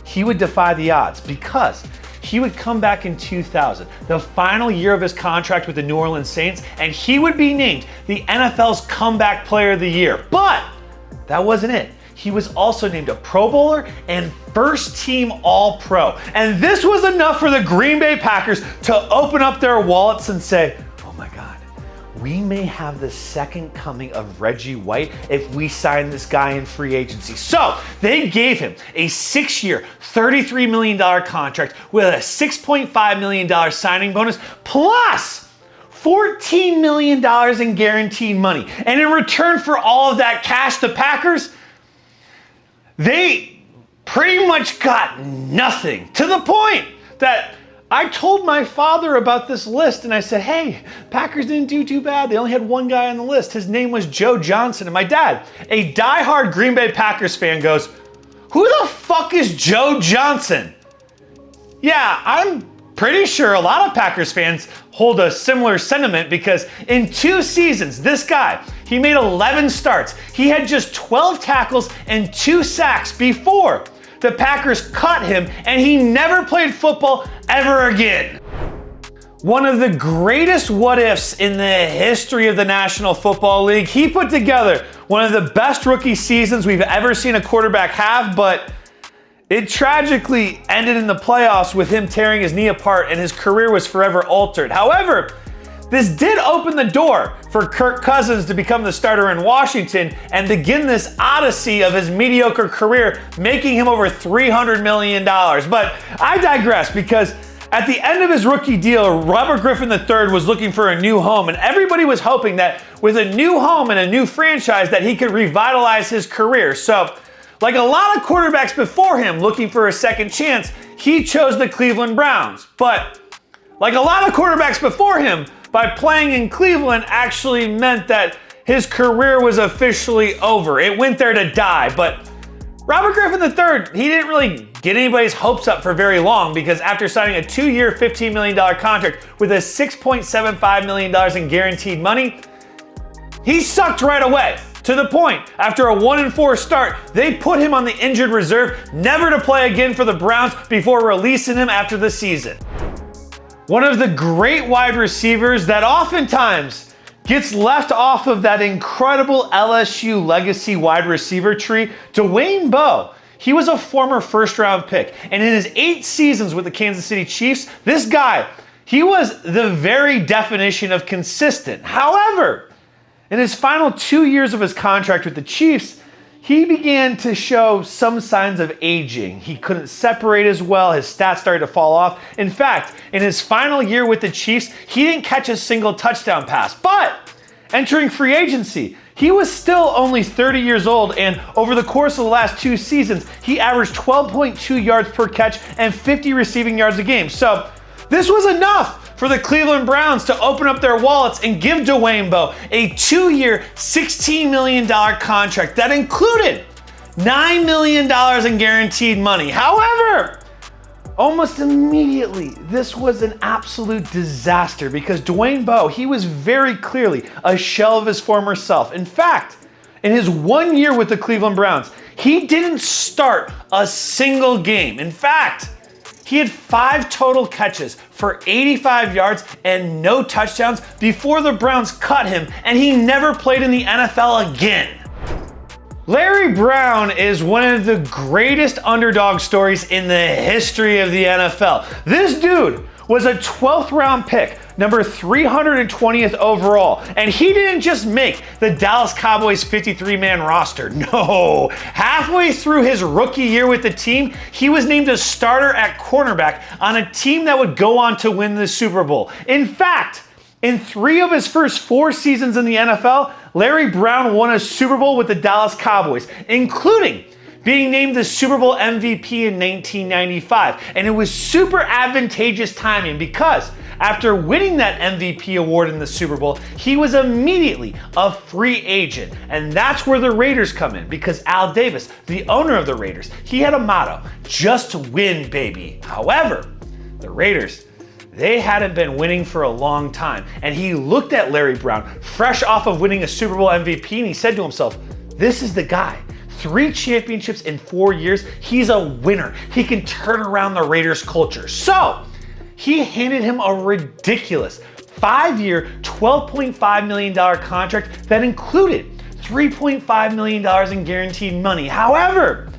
he would defy the odds, because he would come back in 2000, the final year of his contract with the New Orleans Saints, and he would be named the NFL's Comeback Player of the Year. But that wasn't it. He was also named a Pro Bowler and first-team All-Pro. And this was enough for the Green Bay Packers to open up their wallets and say, oh my God, we may have the second coming of Reggie White if we sign this guy in free agency. So they gave him a 6-year, $33 million contract with a $6.5 million signing bonus, plus $14 million in guaranteed money. And in return for all of that cash, the Packers, they pretty much got nothing, to the point that I told my father about this list, and I said, hey, Packers didn't do too bad. They only had 1 guy on the list. His name was Joe Johnson. And my dad, a diehard Green Bay Packers fan, goes, who the fuck is Joe Johnson? Yeah, I'm pretty sure a lot of Packers fans hold a similar sentiment, because in 2 seasons, this guy, he made 11 starts. He had just 12 tackles and 2 sacks before the Packers cut him, and he never played football ever again. One of the greatest what-ifs in the history of the National Football League. He put together one of the best rookie seasons we've ever seen a quarterback have, but it tragically ended in the playoffs with him tearing his knee apart, and his career was forever altered. However, this did open the door for Kirk Cousins to become the starter in Washington and begin this odyssey of his mediocre career, making him over $300 million. But I digress, because at the end of his rookie deal, Robert Griffin III was looking for a new home, and everybody was hoping that with a new home and a new franchise that he could revitalize his career. So, like a lot of quarterbacks before him looking for a second chance, he chose the Cleveland Browns. But like a lot of quarterbacks before him, by playing in Cleveland actually meant that his career was officially over. It went there to die. But Robert Griffin III, he didn't really get anybody's hopes up for very long, because after signing a 2-year, $15 million contract with a $6.75 million in guaranteed money, he sucked right away. To the point, after a 1-4 start, they put him on the injured reserve, never to play again for the Browns before releasing him after the season. One of the great wide receivers that oftentimes gets left off of that incredible LSU legacy wide receiver tree, Dwayne Bowe. He was a former first-round pick, and in his 8 seasons with the Kansas City Chiefs, this guy, he was the very definition of consistent. However, in his final 2 years of his contract with the Chiefs, he began to show some signs of aging. He couldn't separate as well. His stats started to fall off. In fact, in his final year with the Chiefs, he didn't catch a single touchdown pass. But entering free agency, he was still only 30 years old, and over the course of the last 2 seasons, he averaged 12.2 yards per catch and 50 receiving yards a game. So this was enough for the Cleveland Browns to open up their wallets and give Dwayne Bowe a 2-year, $16 million contract that included $9 million in guaranteed money. However, almost immediately, this was an absolute disaster because Dwayne Bowe, he was very clearly a shell of his former self. In fact, in his 1 year with the Cleveland Browns, he didn't start a single game. In fact, he had 5 total catches for 85 yards and no touchdowns before the Browns cut him, and he never played in the NFL again. Larry Brown is one of the greatest underdog stories in the history of the NFL. This dude was a 12th round pick, number 320th overall, and he didn't just make the Dallas Cowboys 53-man roster. No, halfway through his rookie year with the team, he was named a starter at cornerback on a team that would go on to win the Super Bowl. In fact, in 3 of his first 4 seasons in the NFL, Larry Brown won a Super Bowl with the Dallas Cowboys, including being named the Super Bowl MVP in 1995. And it was super advantageous timing because after winning that MVP award in the Super Bowl, he was immediately a free agent. And that's where the Raiders come in because Al Davis, the owner of the Raiders, he had a motto, just win, baby. However, the Raiders, they hadn't been winning for a long time. And he looked at Larry Brown, fresh off of winning a Super Bowl MVP, and he said to himself, this is the guy. 3 championships in 4 years. He's a winner. He can turn around the Raiders culture. So he handed him a ridiculous 5-year, $12.5 million contract that included $3.5 million in guaranteed money. However,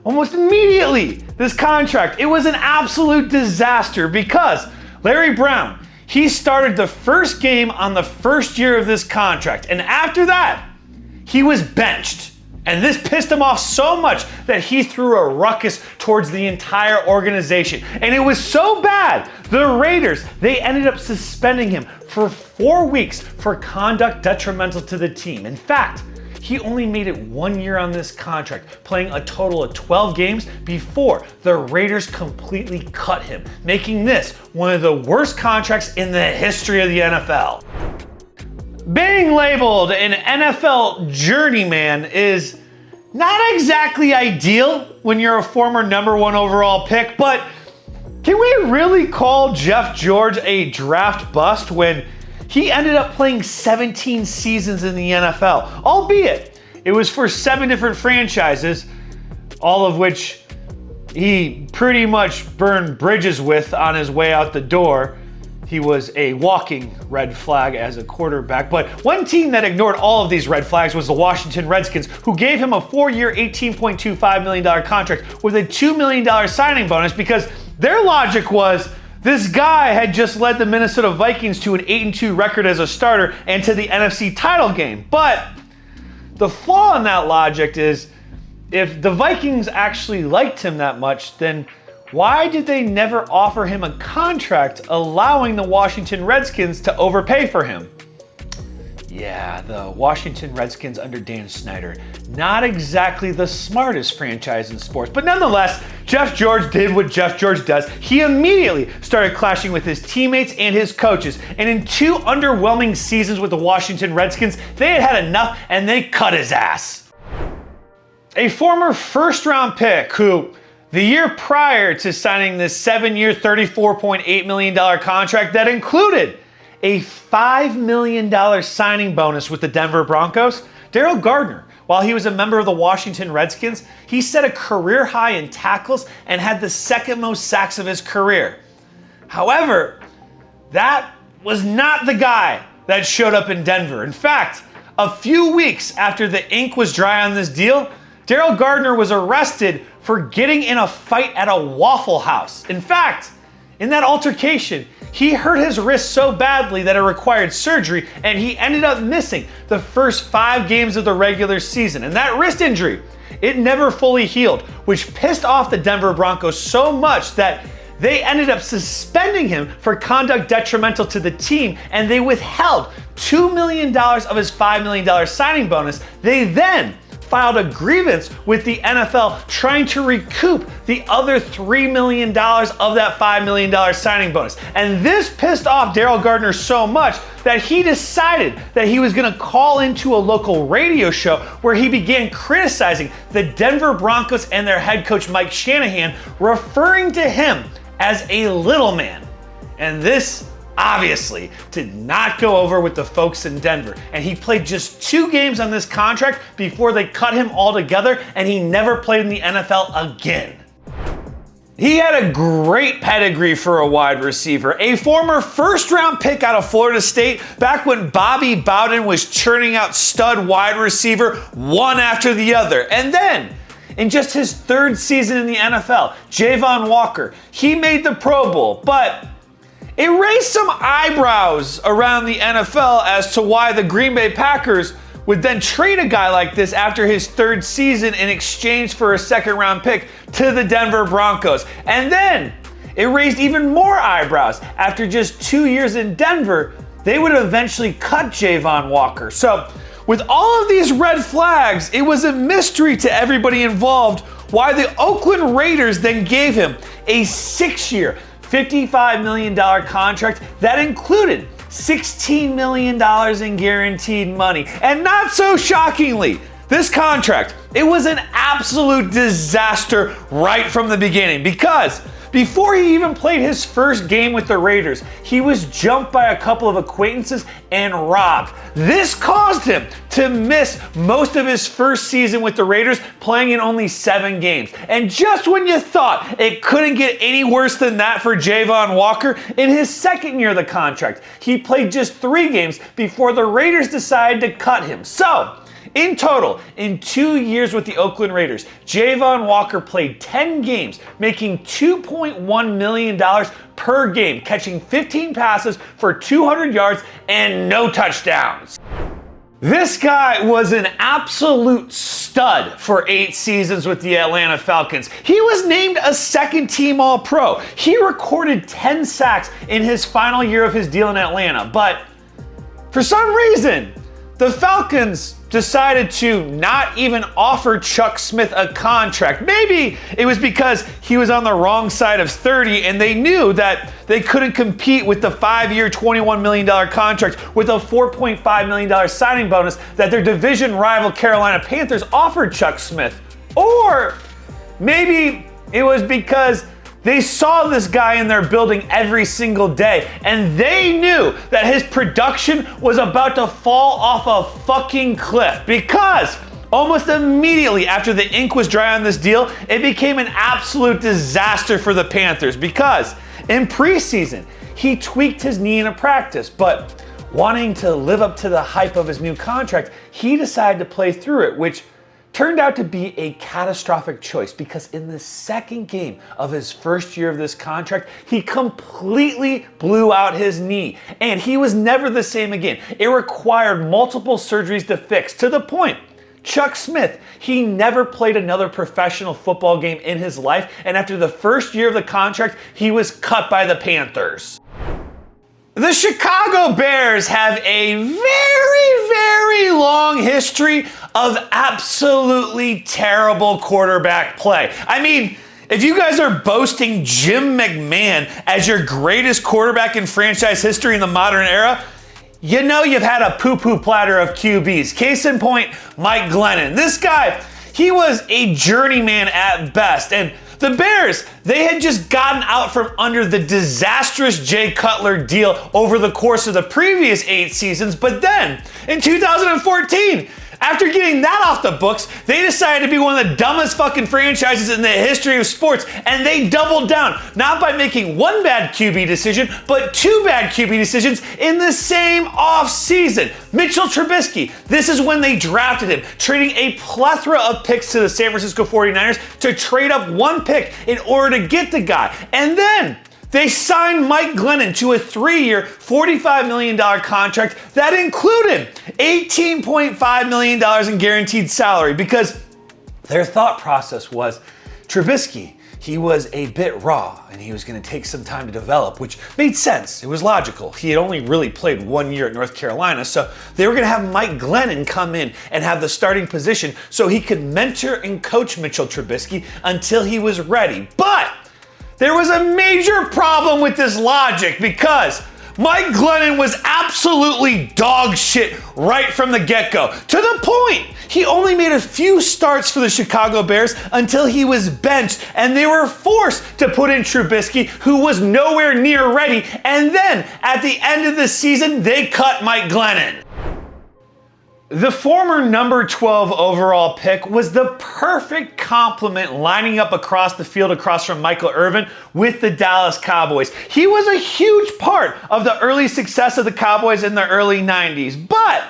almost immediately, this contract, it was an absolute disaster because Larry Brown, he started the first game on the first year of this contract. And after that, he was benched. And this pissed him off so much that he threw a ruckus towards the entire organization. And it was so bad, the Raiders, they ended up suspending him for 4 weeks for conduct detrimental to the team. In fact, he only made it 1 year on this contract, playing a total of 12 games before the Raiders completely cut him, making this one of the worst contracts in the history of the NFL. Being labeled an NFL journeyman is not exactly ideal when you're a former #1 overall pick, but can we really call Jeff George a draft bust when he ended up playing 17 seasons in the NFL, albeit it was for 7 different franchises, all of which he pretty much burned bridges with on his way out the door. He was a walking red flag as a quarterback. But one team that ignored all of these red flags was the Washington Redskins, who gave him a 4-year, $18.25 million contract with a $2 million signing bonus because their logic was this guy had just led the Minnesota Vikings to an 8-2 record as a starter and to the NFC title game. But the flaw in that logic is if the Vikings actually liked him that much, then why did they never offer him a contract allowing the Washington Redskins to overpay for him? Yeah, the Washington Redskins under Dan Snyder, not exactly the smartest franchise in sports, but nonetheless, Jeff George did what Jeff George does. He immediately started clashing with his teammates and his coaches, and in 2 underwhelming seasons with the Washington Redskins, they had enough and they cut his ass. A former first-round pick who, the year prior to signing this 7-year, $34.8 million contract that included a $5 million signing bonus with the Denver Broncos, Daryl Gardener, while he was a member of the Washington Redskins, he set a career high in tackles and had the 2nd most sacks of his career. However, that was not the guy that showed up in Denver. In fact, a few weeks after the ink was dry on this deal, Daryl Gardener was arrested for getting in a fight at a Waffle House. In fact, in that altercation, he hurt his wrist so badly that it required surgery, and he ended up missing the first 5 games of the regular season. And that wrist injury, it never fully healed, which pissed off the Denver Broncos so much that they ended up suspending him for conduct detrimental to the team, and they withheld $2 million of his $5 million signing bonus. They then filed a grievance with the NFL trying to recoup the other $3 million of that $5 million signing bonus. And this pissed off Daryl Gardener so much that he decided that he was going to call into a local radio show where he began criticizing the Denver Broncos and their head coach Mike Shanahan, referring to him as a little man. And this obviously did not go over with the folks in Denver. And he played just 2 games on this contract before they cut him altogether, and he never played in the NFL again. He had a great pedigree for a wide receiver, a former first-round pick out of Florida State back when Bobby Bowden was churning out stud wide receiver one after the other. And then, in just his 3rd season in the NFL, Javon Walker, he made the Pro Bowl, but it raised some eyebrows around the NFL as to why the Green Bay Packers would then trade a guy like this after his 3rd season in exchange for a 2nd-round pick to the Denver Broncos. And then it raised even more eyebrows. After just 2 years in Denver, they would eventually cut Javon Walker. So with all of these red flags, it was a mystery to everybody involved why the Oakland Raiders then gave him a 6-year, $55 million contract that included $16 million in guaranteed money. And not so shockingly, this contract, it was an absolute disaster right from the beginning, because before he even played his first game with the Raiders, he was jumped by a couple of acquaintances and robbed. This caused him to miss most of his first season with the Raiders, playing in only 7 games. And just when you thought it couldn't get any worse than that for Javon Walker, in his 2nd year of the contract, he played just 3 games before the Raiders decided to cut him. So, in total, in 2 years with the Oakland Raiders, Javon Walker played 10 games, making $2.1 million per game, catching 15 passes for 200 yards and no touchdowns. This guy was an absolute stud for 8 seasons with the Atlanta Falcons. He was named a 2nd-team All-Pro. He recorded 10 sacks in his final year of his deal in Atlanta, but for some reason, the Falcons decided to not even offer Chuck Smith a contract. Maybe it was because he was on the wrong side of 30 and they knew that they couldn't compete with the 5-year, $21 million contract with a $4.5 million signing bonus that their division rival Carolina Panthers offered Chuck Smith. Or maybe it was because they saw this guy in their building every single day, and they knew that his production was about to fall off a fucking cliff, because almost immediately after the ink was dry on this deal, it became an absolute disaster for the Panthers, because in preseason, he tweaked his knee in a practice, but wanting to live up to the hype of his new contract, he decided to play through it, which turned out to be a catastrophic choice, because in the 2nd game of his 1st year of this contract, he completely blew out his knee, and he was never the same again. It required multiple surgeries to fix, to the point Chuck Smith, he never played another professional football game in his life, and after the 1st year of the contract, he was cut by the Panthers. The Chicago Bears have a very, very long history of absolutely terrible quarterback play. I mean, if you guys are boasting Jim McMahon as your greatest quarterback in franchise history in the modern era, you know you've had a poo-poo platter of QBs. Case in point, Mike Glennon. This guy, he was a journeyman at best, and the Bears, they had just gotten out from under the disastrous Jay Cutler deal over the course of the previous 8 seasons, but then, in 2014, After getting that off the books, they decided to be one of the dumbest fucking franchises in the history of sports, and they doubled down, not by making one bad QB decision, but two bad QB decisions in the same offseason. Mitchell Trubisky, this is when they drafted him, trading a plethora of picks to the San Francisco 49ers to trade up one pick in order to get the guy. And then they signed Mike Glennon to a 3-year, $45 million contract that included $18.5 million in guaranteed salary, because their thought process was Trubisky, he was a bit raw and he was going to take some time to develop, which made sense. It was logical. He had only really played 1 year at North Carolina, so they were going to have Mike Glennon come in and have the starting position so he could mentor and coach Mitchell Trubisky until he was ready. But there was a major problem with this logic, because Mike Glennon was absolutely dog shit right from the get-go. To the point, he only made a few starts for the Chicago Bears until he was benched, and they were forced to put in Trubisky, who was nowhere near ready, and then at the end of the season, they cut Mike Glennon. The former number 12 overall pick was the perfect complement lining up across the field across from Michael Irvin with the Dallas Cowboys. He was a huge part of the early success of the Cowboys in the early 90s. But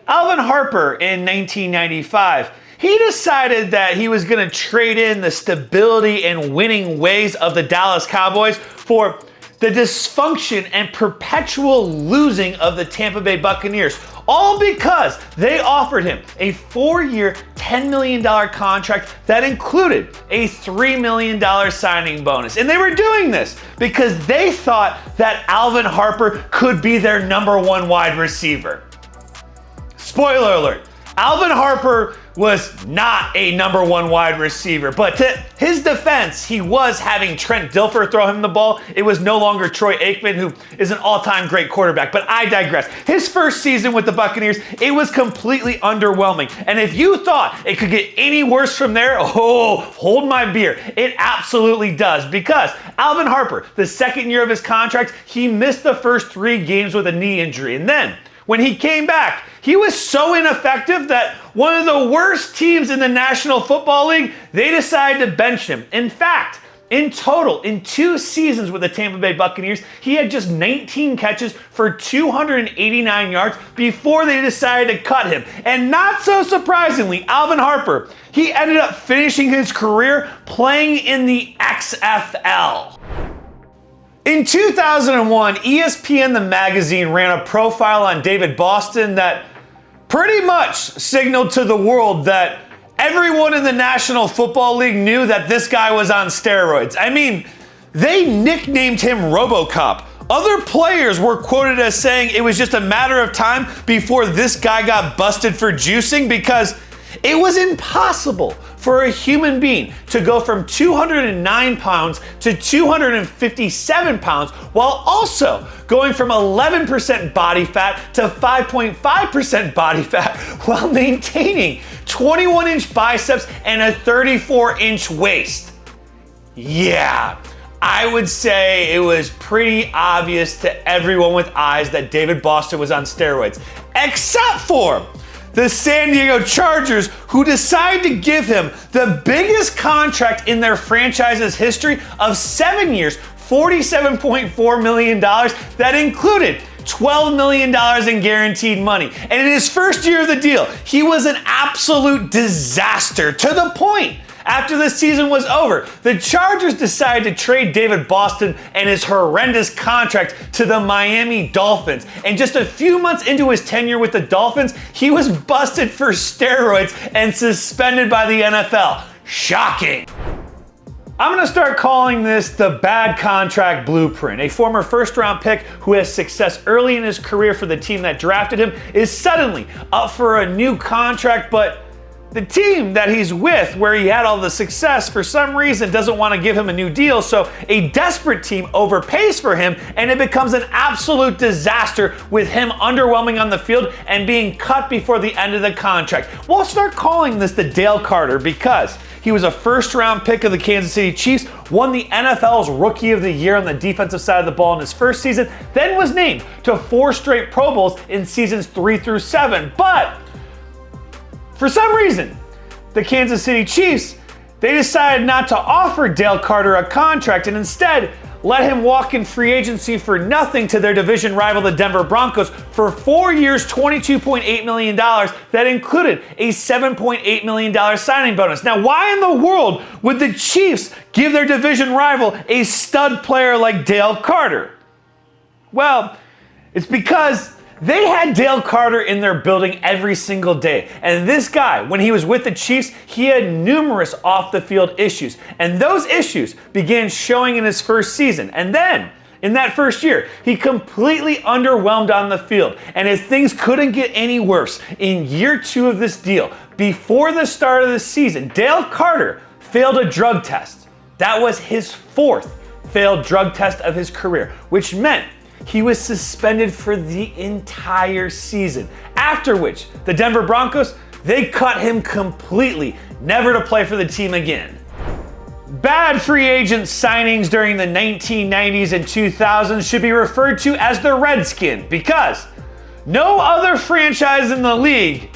Alvin Harper in 1995, he decided that he was going to trade in the stability and winning ways of the Dallas Cowboys for the dysfunction and perpetual losing of the Tampa Bay Buccaneers. All because they offered him a 4-year, $10 million contract that included a $3 million signing bonus. And they were doing this because they thought that Alvin Harper could be their number 1 wide receiver. Spoiler alert, Alvin Harper was not a number 1 wide receiver, but to his defense, he was having Trent Dilfer throw him the ball. It was no longer Troy Aikman, who is an all-time great quarterback, but I digress. His first season with the Buccaneers, it was completely underwhelming. And if you thought it could get any worse from there, oh, hold my beer. It absolutely does, because Alvin Harper, the second year of his contract, he missed the first 3 games with a knee injury. And then when he came back, he was so ineffective that one of the worst teams in the National Football League, they decided to bench him. In fact, in total, in 2 seasons with the Tampa Bay Buccaneers, he had just 19 catches for 289 yards before they decided to cut him. And not so surprisingly, Alvin Harper, he ended up finishing his career playing in the XFL. In 2001, ESPN the magazine ran a profile on David Boston that pretty much signaled to the world that everyone in the National Football League knew that this guy was on steroids. I mean, they nicknamed him RoboCop. Other players were quoted as saying it was just a matter of time before this guy got busted for juicing, because it was impossible for a human being to go from 209 pounds to 257 pounds while also going from 11% body fat to 5.5% body fat while maintaining 21-inch biceps and a 34-inch waist. Yeah, I would say it was pretty obvious to everyone with eyes that David Boston was on steroids, except for the San Diego Chargers, who decided to give him the biggest contract in their franchise's history of 7 years, $47.4 million, that included $12 million in guaranteed money. And in his first year of the deal, he was an absolute disaster, to the point after the season was over, the Chargers decided to trade David Boston and his horrendous contract to the Miami Dolphins. And just a few months into his tenure with the Dolphins, he was busted for steroids and suspended by the NFL. Shocking. I'm going to start calling this the bad contract blueprint. A former first-round pick who has success early in his career for the team that drafted him is suddenly up for a new contract, but the team that he's with, where he had all the success, for some reason doesn't want to give him a new deal, so a desperate team overpays for him, and it becomes an absolute disaster with him underwhelming on the field and being cut before the end of the contract. We'll start calling this the Dale Carter, because he was a first-round pick of the Kansas City Chiefs, won the NFL's Rookie of the Year on the defensive side of the ball in his first season, then was named to 4 straight Pro Bowls in seasons 3 through 7, but For some reason, the Kansas City Chiefs, they decided not to offer Dale Carter a contract and instead let him walk in free agency for nothing to their division rival, the Denver Broncos, for 4 years, $22.8 million that included a $7.8 million signing bonus. Now, why in the world would the Chiefs give their division rival a stud player like Dale Carter? Well, it's because they had Dale Carter in their building every single day. And this guy, when he was with the Chiefs, he had numerous off-the-field issues. And those issues began showing in his first season. And then, in that first year, he completely underwhelmed on the field. And if things couldn't get any worse, in year 2 of this deal, before the start of the season, Dale Carter failed a drug test. That was his 4th failed drug test of his career, which meant he was suspended for the entire season. After which, the Denver Broncos, they cut him completely, never to play for the team again. Bad free agent signings during the 1990s and 2000s should be referred to as the Redskin because no other franchise in the league,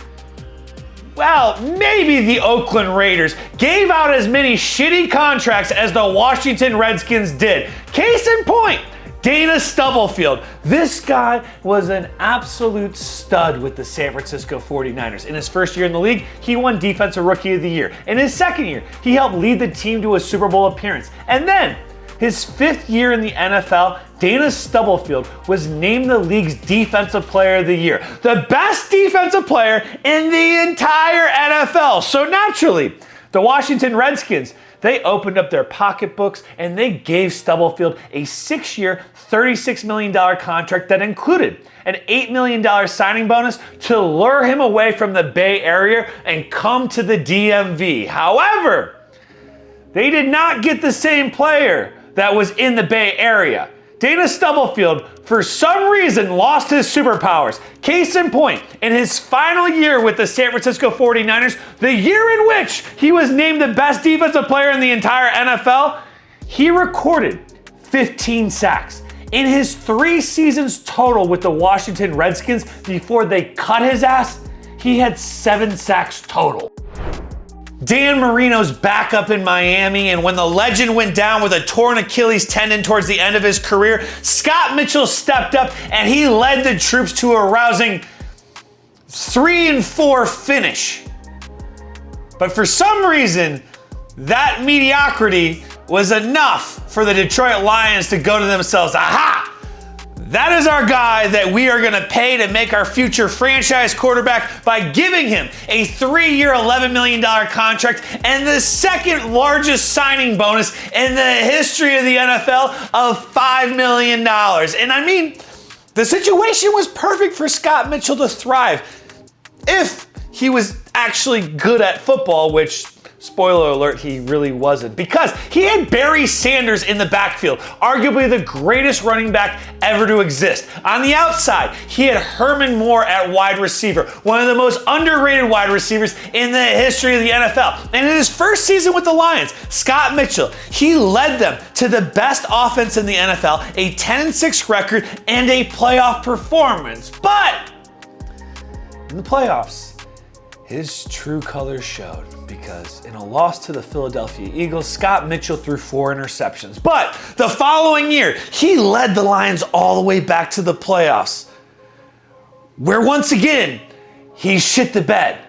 well, maybe the Oakland Raiders, gave out as many shitty contracts as the Washington Redskins did. Case in point, Dana Stubblefield. This guy was an absolute stud with the San Francisco 49ers. In his first year in the league, he won Defensive Rookie of the Year. In his second year, he helped lead the team to a Super Bowl appearance. And then, his 5th year in the NFL, Dana Stubblefield was named the league's Defensive Player of the Year. The best defensive player in the entire NFL. So naturally, the Washington Redskins, they opened up their pocketbooks and they gave Stubblefield a 6-year, $36 million contract that included an $8 million signing bonus to lure him away from the Bay Area and come to the DMV. However, they did not get the same player that was in the Bay Area. Dana Stubblefield, for some reason, lost his superpowers. Case in point, in his final year with the San Francisco 49ers, the year in which he was named the best defensive player in the entire NFL, he recorded 15 sacks. In his 3 seasons total with the Washington Redskins before they cut his ass, he had 7 sacks total. Dan Marino's back up in Miami, and when the legend went down with a torn Achilles tendon towards the end of his career, Scott Mitchell stepped up and he led the troops to a rousing 3-4 finish. But for some reason, that mediocrity was enough for the Detroit Lions to go to themselves, aha! That is our guy that we are going to pay to make our future franchise quarterback by giving him a 3-year, $11 million contract and the second largest signing bonus in the history of the NFL of $5 million. And I mean, the situation was perfect for Scott Mitchell to thrive if he was actually good at football, which, spoiler alert, he really wasn't, because he had Barry Sanders in the backfield, arguably the greatest running back ever to exist. On the outside, he had Herman Moore at wide receiver, one of the most underrated wide receivers in the history of the NFL. And in his first season with the Lions, Scott Mitchell, he led them to the best offense in the NFL, a 10-6 record, and a playoff performance. But in the playoffs, his true colors showed, because in a loss to the Philadelphia Eagles, Scott Mitchell threw 4 interceptions. But the following year, he led the Lions all the way back to the playoffs, where once again, he shit the bed,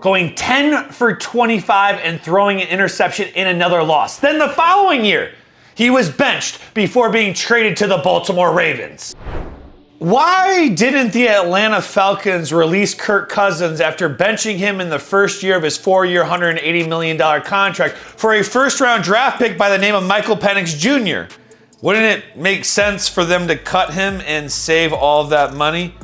going 10 for 25 and throwing an interception in another loss. Then the following year, he was benched before being traded to the Baltimore Ravens. Why didn't the Atlanta Falcons release Kirk Cousins after benching him in the first year of his 4-year, $180 million contract for a first-round draft pick by the name of Michael Penix Jr.? Wouldn't it make sense for them to cut him and save all of that money?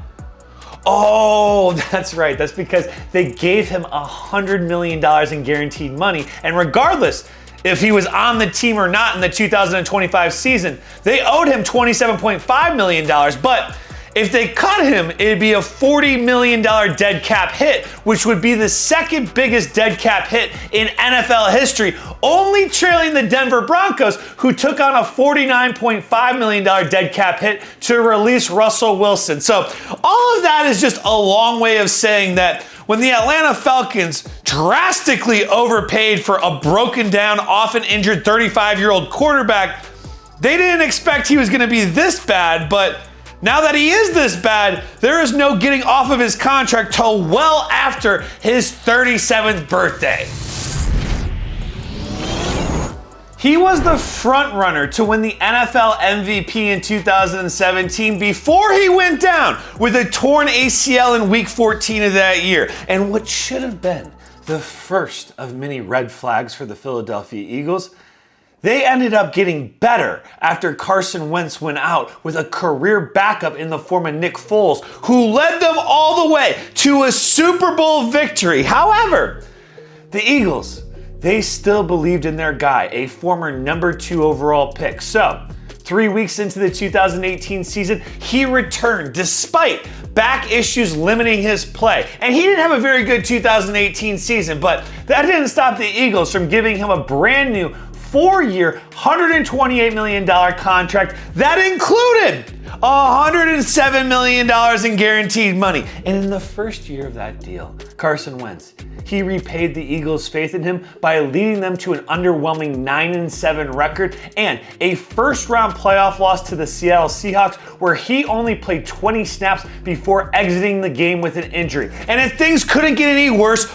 Oh, that's right. That's because they gave him $100 million in guaranteed money, and regardless if he was on the team or not in the 2025 season, they owed him $27.5 million, but if they cut him, it'd be a $40 million dead cap hit, which would be the second biggest dead cap hit in NFL history, only trailing the Denver Broncos, who took on a $49.5 million dead cap hit to release Russell Wilson. So all of that is just a long way of saying that when the Atlanta Falcons drastically overpaid for a broken down, often injured 35-year-old quarterback, they didn't expect he was going to be this bad, but now that he is this bad, there is no getting off of his contract till well after his 37th birthday. He was the front runner to win the NFL MVP in 2017 before he went down with a torn ACL in week 14 of that year. And what should have been the first of many red flags for the Philadelphia Eagles, they ended up getting better after Carson Wentz went out with a career backup in the form of Nick Foles, who led them all the way to a Super Bowl victory. However, the Eagles, they still believed in their guy, a former number 2 overall pick. So, 3 weeks into the 2018 season, he returned despite back issues limiting his play. And he didn't have a very good 2018 season, but that didn't stop the Eagles from giving him a brand new 4-year, $128 million contract that included $107 million in guaranteed money. And in the first year of that deal, Carson Wentz, he repaid the Eagles' faith in him by leading them to an underwhelming 9-7 record and a first-round playoff loss to the Seattle Seahawks, where he only played 20 snaps before exiting the game with an injury. And if things couldn't get any worse,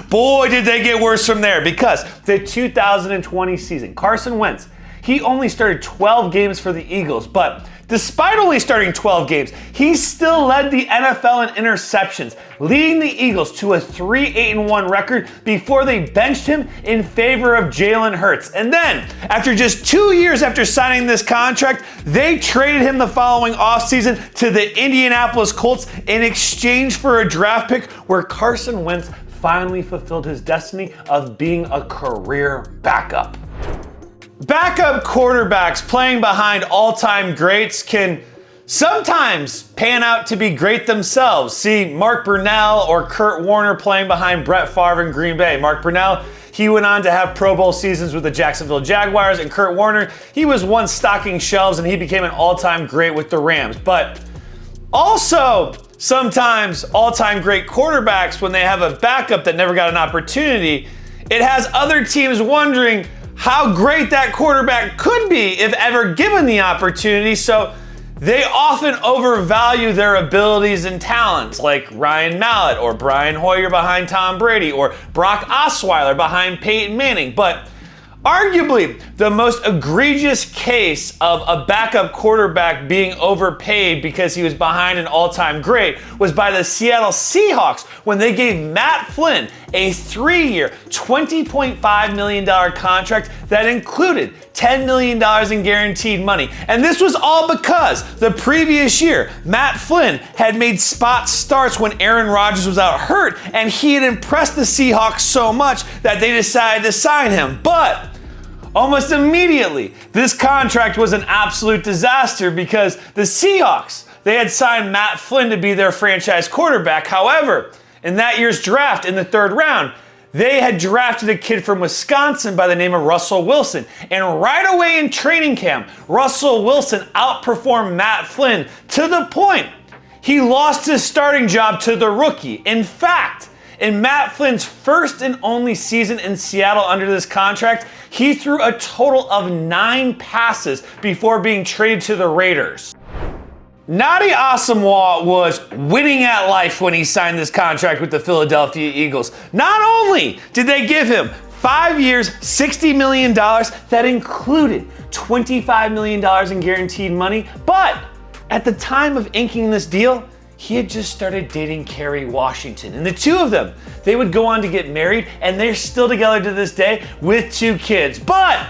boy, did they get worse from there, because the 2020 season, Carson Wentz, he only started 12 games for the Eagles, but despite only starting 12 games, he still led the NFL in interceptions, leading the Eagles to a 3-8-1 record before they benched him in favor of Jalen Hurts. And then, after just 2 years after signing this contract, they traded him the following offseason to the Indianapolis Colts in exchange for a draft pick, where Carson Wentz finally fulfilled his destiny of being a career backup. Backup quarterbacks playing behind all-time greats can sometimes pan out to be great themselves. See Mark Brunell or Kurt Warner playing behind Brett Favre in Green Bay. Mark Brunell, he went on to have Pro Bowl seasons with the Jacksonville Jaguars, and Kurt Warner, he was once stocking shelves and he became an all-time great with the Rams. But also, sometimes all-time great quarterbacks, when they have a backup that never got an opportunity, it has other teams wondering how great that quarterback could be if ever given the opportunity, so they often overvalue their abilities and talents, like Ryan Mallett or Brian Hoyer behind Tom Brady or Brock Osweiler behind Peyton Manning. But arguably, the most egregious case of a backup quarterback being overpaid because he was behind an all-time great was by the Seattle Seahawks when they gave Matt Flynn a 3-year, $20.5 million contract that included $10 million in guaranteed money. And this was all because the previous year, Matt Flynn had made spot starts when Aaron Rodgers was out hurt, and he had impressed the Seahawks so much that they decided to sign him. But almost immediately, this contract was an absolute disaster because the Seahawks, they had signed Matt Flynn to be their franchise quarterback. However, in that year's draft, in the 3rd round, they had drafted a kid from Wisconsin by the name of Russell Wilson. And right away in training camp, Russell Wilson outperformed Matt Flynn to the point he lost his starting job to the rookie. In fact, in Matt Flynn's first and only season in Seattle under this contract, he threw a total of 9 passes before being traded to the Raiders. Nadi Asamoah was winning at life when he signed this contract with the Philadelphia Eagles. Not only did they give him 5 years, $60 million that included $25 million in guaranteed money, but at the time of inking this deal, he had just started dating Kerry Washington. And the two of them, they would go on to get married, and they're still together to this day with 2 kids. But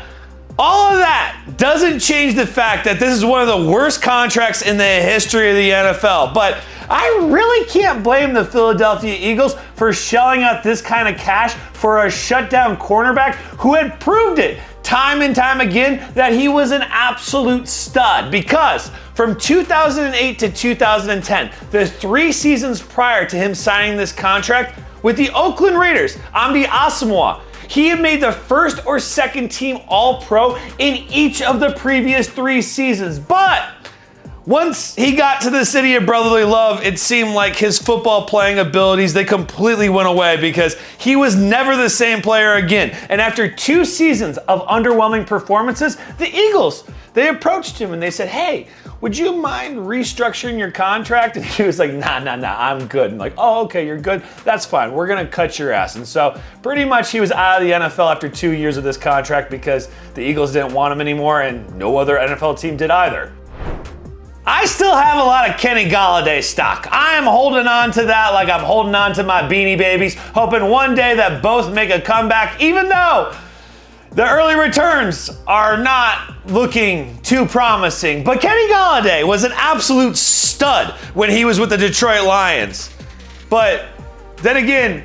all of that doesn't change the fact that this is one of the worst contracts in the history of the NFL. But I really can't blame the Philadelphia Eagles for shelling out this kind of cash for a shutdown cornerback who had proved it time and time again that he was an absolute stud. Because from 2008 to 2010, the 3 seasons prior to him signing this contract with the Oakland Raiders, Nadi Asamoah, he had made the first or second team All-Pro in each of the previous 3 seasons. But Once he got to the city of brotherly love, it seemed like his football playing abilities, they completely went away because he was never the same player again. And after 2 seasons of underwhelming performances, the Eagles, they approached him and they said, hey, would you mind restructuring your contract? And he was like, nah, I'm good. And like, oh, okay, you're good. That's fine. We're going to cut your ass. And so pretty much he was out of the NFL after 2 years of this contract because the Eagles didn't want him anymore and no other NFL team did either. I still have a lot of Kenny Galette stock. I am holding on to that like I'm holding on to my Beanie Babies, hoping one day that both make a comeback, even though the early returns are not looking too promising. But Kenny Galette was an absolute stud when he was with the Detroit Lions. But then again,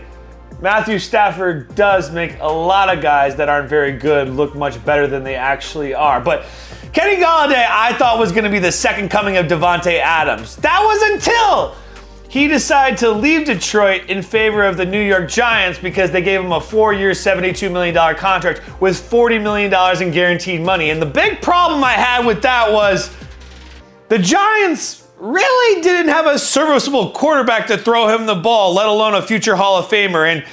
Matthew Stafford does make a lot of guys that aren't very good look much better than they actually are. But Kenny Galette, I thought was going to be the second coming of Davante Adams. That was until he decided to leave Detroit in favor of the New York Giants because they gave him a 4-year, $72 million contract with $40 million in guaranteed money. And the big problem I had with that was the Giants really didn't have a serviceable quarterback to throw him the ball, let alone a future Hall of Famer. And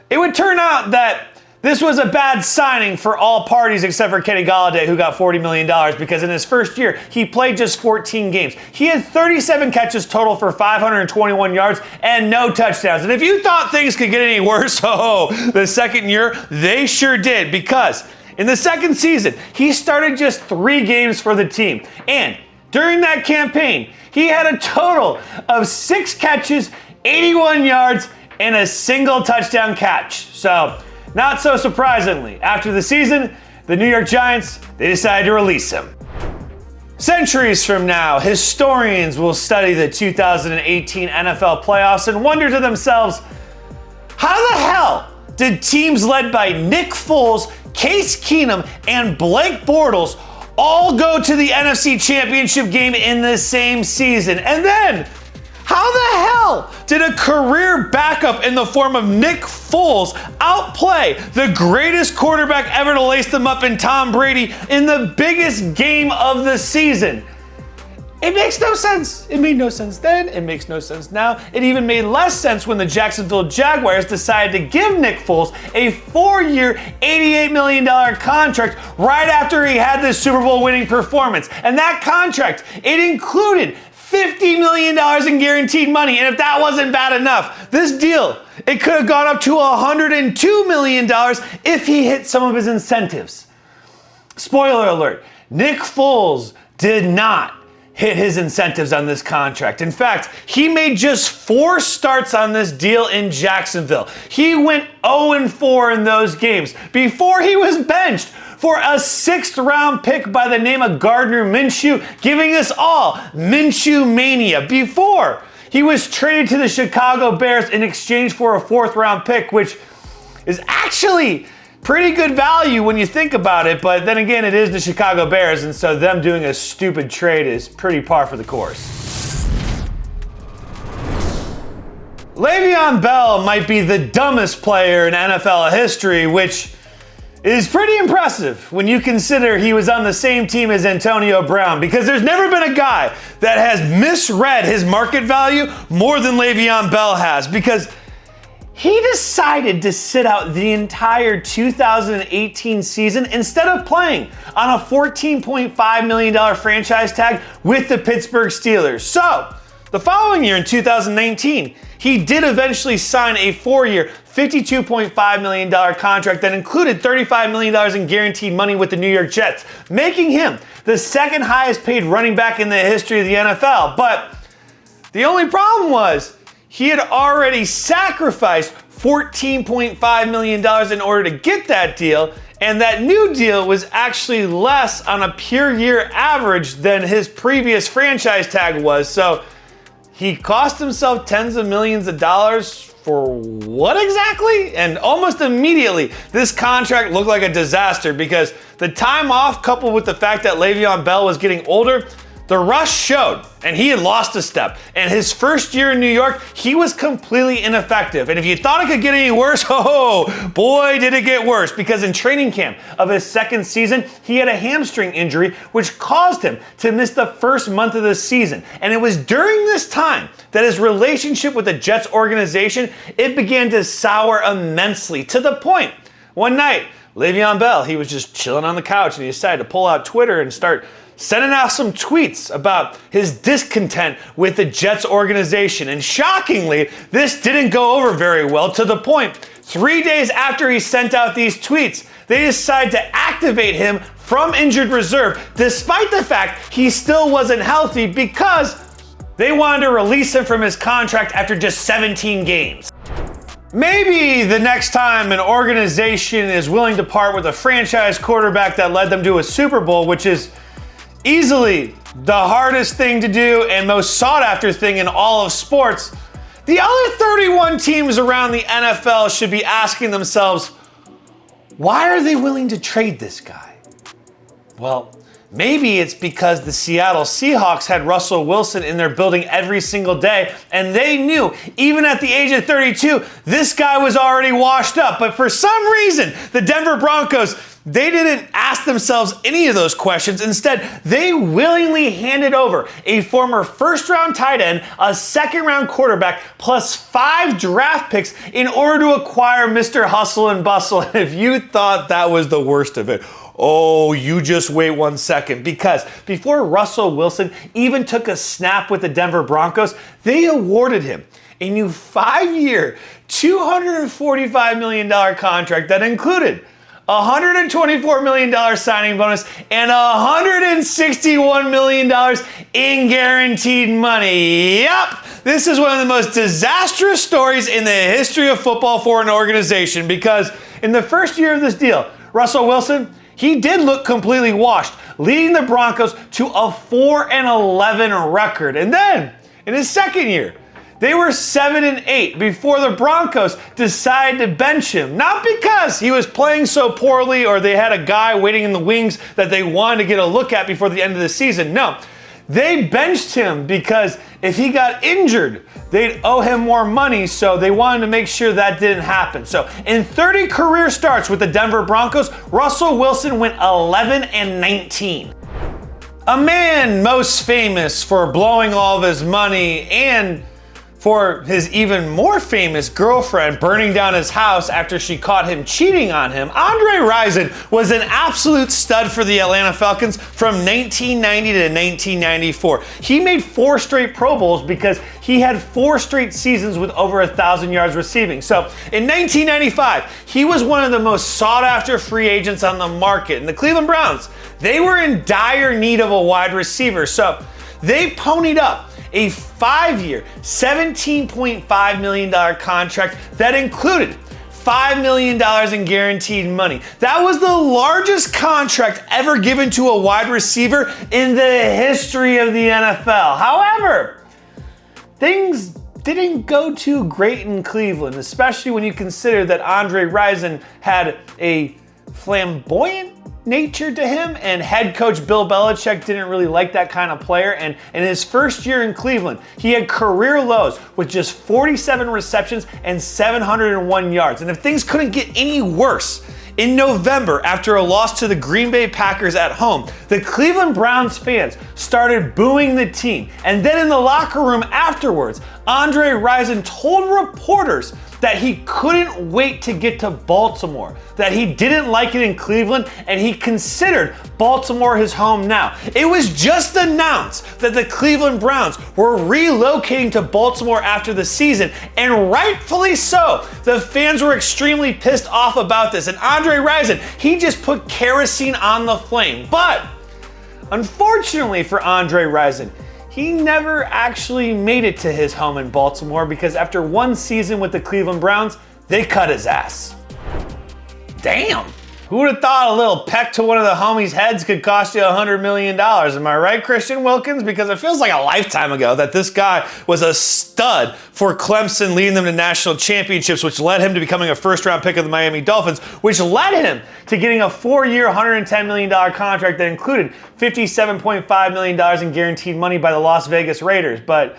it would turn out that this was a bad signing for all parties except for Kenny Galette, who got $40 million because in his first year, he played just 14 games. He had 37 catches total for 521 yards and no touchdowns. And if you thought things could get any worse, the second year, they sure did, because in the second season, he started just 3 games for the team. And during that campaign, he had a total of 6 catches, 81 yards, and a single touchdown catch. So, not so surprisingly, after the season, the New York Giants, they decided to release him. Centuries from now, historians will study the 2018 NFL playoffs and wonder to themselves, how the hell did teams led by Nick Foles, Case Keenum, and Blake Bortles all go to the NFC Championship game in the same season? And then, how the hell did a career backup in the form of Nick Foles outplay the greatest quarterback ever to lace them up in Tom Brady in the biggest game of the season? It makes no sense. It made no sense then. It makes no sense now. It even made less sense when the Jacksonville Jaguars decided to give Nick Foles a 4-year, $88 million contract right after he had this Super Bowl winning performance. And that contract, it included $50 million in guaranteed money. And if that wasn't bad enough, this deal, it could have gone up to $102 million if he hit some of his incentives. Spoiler alert, Nick Foles did not hit his incentives on this contract. In fact, he made just 4 starts on this deal in Jacksonville. He went 0-4 in those games before he was benched for a 6th-round pick by the name of Gardner Minshew, giving us all Minshew mania before he was traded to the Chicago Bears in exchange for a 4th-round pick, which is actually pretty good value when you think about it, but then again, it is the Chicago Bears, and so them doing a stupid trade is pretty par for the course. Le'Veon Bell might be the dumbest player in NFL history, which is pretty impressive when you consider he was on the same team as Antonio Brown, because there's never been a guy that has misread his market value more than Le'Veon Bell has, because he decided to sit out the entire 2018 season instead of playing on a $14.5 million franchise tag with the Pittsburgh Steelers. So, the following year in 2019, he did eventually sign a 4-year, $52.5 million contract that included $35 million in guaranteed money with the New York Jets, making him the 2nd highest paid running back in the history of the NFL. But the only problem was, he had already sacrificed $14.5 million in order to get that deal, and that new deal was actually less on a pure year average than his previous franchise tag was. So he cost himself tens of millions of dollars for what exactly? And almost immediately, this contract looked like a disaster because the time off coupled with the fact that Le'Veon Bell was getting older, The rust showed, and he had lost a step. And his first year in New York, he was completely ineffective. And if you thought it could get any worse, oh boy, did it get worse. Because in training camp of his second season, he had a hamstring injury, which caused him to miss the first month of the season. And it was during this time that his relationship with the Jets organization, it began to sour immensely, to the point one night, Le'Veon Bell, he was just chilling on the couch and he decided to pull out Twitter and start sending out some tweets about his discontent with the Jets organization. And shockingly, this didn't go over very well, to the point 3 days after he sent out these tweets, they decided to activate him from injured reserve, despite the fact he still wasn't healthy, because they wanted to release him from his contract after just 17 games. Maybe the next time an organization is willing to part with a franchise quarterback that led them to a Super Bowl, which is easily the hardest thing to do and most sought after thing in all of sports, the other 31 teams around the NFL should be asking themselves, why are they willing to trade this guy? Well, maybe it's because the Seattle Seahawks had Russell Wilson in their building every single day, and they knew, even at the age of 32, this guy was already washed up. But for some reason, the Denver Broncos, they didn't ask themselves any of those questions. Instead, they willingly handed over a former first-round tight end, a second-round quarterback, plus 5 draft picks in order to acquire Mr. Hustle and Bustle. And if you thought that was the worst of it, oh, you just wait 1 second, because before Russell Wilson even took a snap with the Denver Broncos, they awarded him a new 5-year, $245 million contract that included a $124 million signing bonus and $161 million in guaranteed money. Yep, this is one of the most disastrous stories in the history of football for an organization, because in the first year of this deal, Russell Wilson, he did look completely washed, leading the Broncos to a 4-11 record. And then, in his second year, they were 7-8 before the Broncos decided to bench him. Not because he was playing so poorly or they had a guy waiting in the wings that they wanted to get a look at before the end of the season. No, they benched him because if he got injured, they'd owe him more money, so they wanted to make sure that didn't happen. So in 30 career starts with the Denver Broncos, Russell Wilson went 11-19. A man most famous for blowing all of his money and for his even more famous girlfriend burning down his house after she caught him cheating on him, Andre Rison was an absolute stud for the Atlanta Falcons from 1990 to 1994. He made 4 straight Pro Bowls because he had 4 straight seasons with over 1,000 yards receiving. So in 1995, he was one of the most sought after free agents on the market. And the Cleveland Browns, they were in dire need of a wide receiver. So they ponied up a 5-year, $17.5 million contract that included $5 million in guaranteed money. That was the largest contract ever given to a wide receiver in the history of the NFL. However, things didn't go too great in Cleveland, especially when you consider that Andre Rison had a flamboyant nature to him, and head coach Bill Belichick didn't really like that kind of player. And in his first year in Cleveland, he had career lows with just 47 receptions and 701 yards. And if things couldn't get any worse, in November, after a loss to the Green Bay Packers at home, the Cleveland Browns fans started booing the team. And then in the locker room afterwards, Andre Rison told reporters that he couldn't wait to get to Baltimore, that he didn't like it in Cleveland, and he considered Baltimore his home now. It was just announced that the Cleveland Browns were relocating to Baltimore after the season, and rightfully so. The fans were extremely pissed off about this, and Andre Rison, he just put kerosene on the flame. But unfortunately for Andre Rison, he never actually made it to his home in Baltimore, because after 1 season with the Cleveland Browns, they cut his ass. Damn. Who would have thought a little peck to one of the homies' heads could cost you $100 million? Am I right, Christian Wilkins? Because it feels like a lifetime ago that this guy was a stud for Clemson, leading them to national championships, which led him to becoming a first-round pick of the Miami Dolphins, which led him to getting a 4-year, $110 million contract that included $57.5 million in guaranteed money by the Las Vegas Raiders. But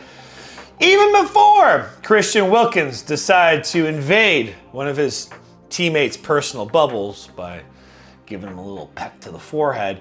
even before Christian Wilkins decided to invade one of his teammates' personal bubbles by giving him a little peck to the forehead,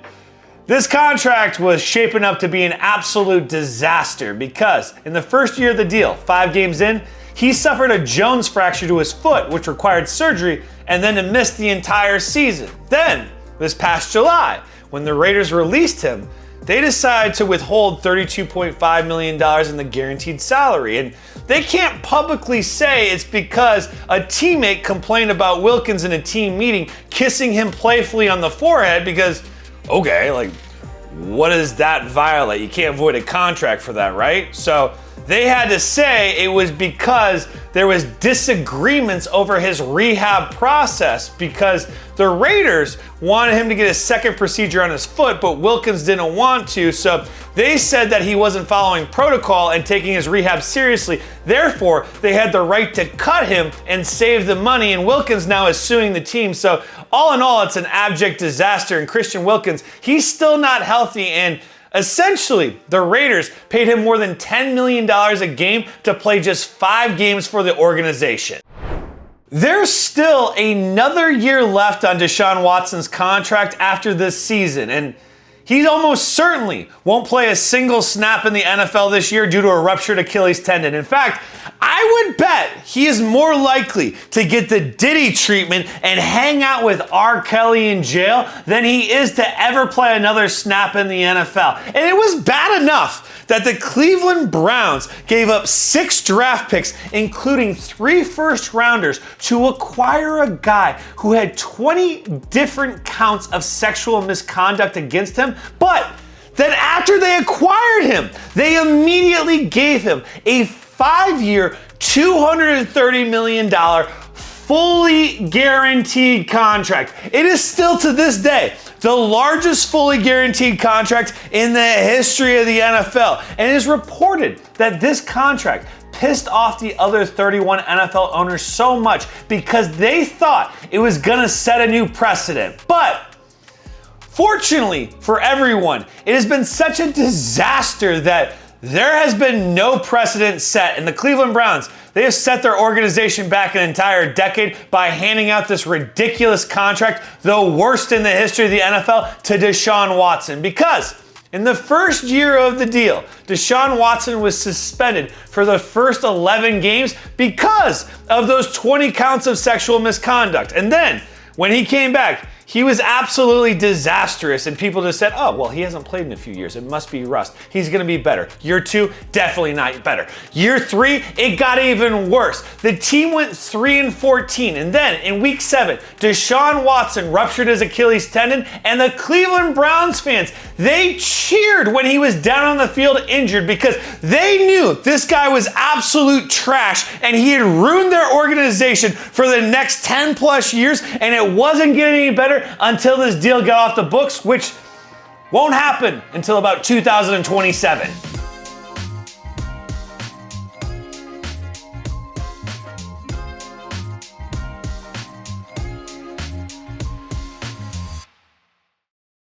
this contract was shaping up to be an absolute disaster because in the first year of the deal, 5 games in, he suffered a Jones fracture to his foot, which required surgery, and then to miss the entire season. Then, this past July, when the Raiders released him, they decided to withhold $32.5 million in the guaranteed salary. And they can't publicly say it's because a teammate complained about Wilkins in a team meeting, kissing him playfully on the forehead because, okay, like, what does that violate? You can't void a contract for that, right? So they had to say it was because there was disagreements over his rehab process because the Raiders wanted him to get a second procedure on his foot, but Wilkins didn't want to. So they said that he wasn't following protocol and taking his rehab seriously. Therefore, they had the right to cut him and save the money, and Wilkins now is suing the team. So all in all, it's an abject disaster, and Christian Wilkins, he's still not healthy, and essentially, the Raiders paid him more than $10 million a game to play just 5 games for the organization. There's still another year left on Deshaun Watson's contract after this season, and he almost certainly won't play a single snap in the NFL this year due to a ruptured Achilles tendon. In fact, I would bet he is more likely to get the Diddy treatment and hang out with R. Kelly in jail than he is to ever play another snap in the NFL. And it was bad enough that the Cleveland Browns gave up 6 draft picks, including 3 first-rounders, to acquire a guy who had 20 different counts of sexual misconduct against him, but then after they acquired him, they immediately gave him a 5-year, $230 million fully guaranteed contract. It is still to this day the largest fully guaranteed contract in the history of the NFL. And it is reported that this contract pissed off the other 31 NFL owners so much because they thought it was gonna set a new precedent. But fortunately for everyone, it has been such a disaster that there has been no precedent set, and the Cleveland Browns, they have set their organization back an entire decade by handing out this ridiculous contract, the worst in the history of the NFL, to Deshaun Watson. Because in the first year of the deal, Deshaun Watson was suspended for the first 11 games because of those 20 counts of sexual misconduct. And then, when he came back, he was absolutely disastrous, and people just said, oh, well, he hasn't played in a few years. It must be rust. He's going to be better. Year 2, definitely not better. Year 3, it got even worse. The team went 3-14, and then in week 7, Deshaun Watson ruptured his Achilles tendon, and the Cleveland Browns fans, they cheered when he was down on the field injured because they knew this guy was absolute trash, and he had ruined their organization for the next 10 plus years, and it wasn't getting any better until this deal got off the books, which won't happen until about 2027.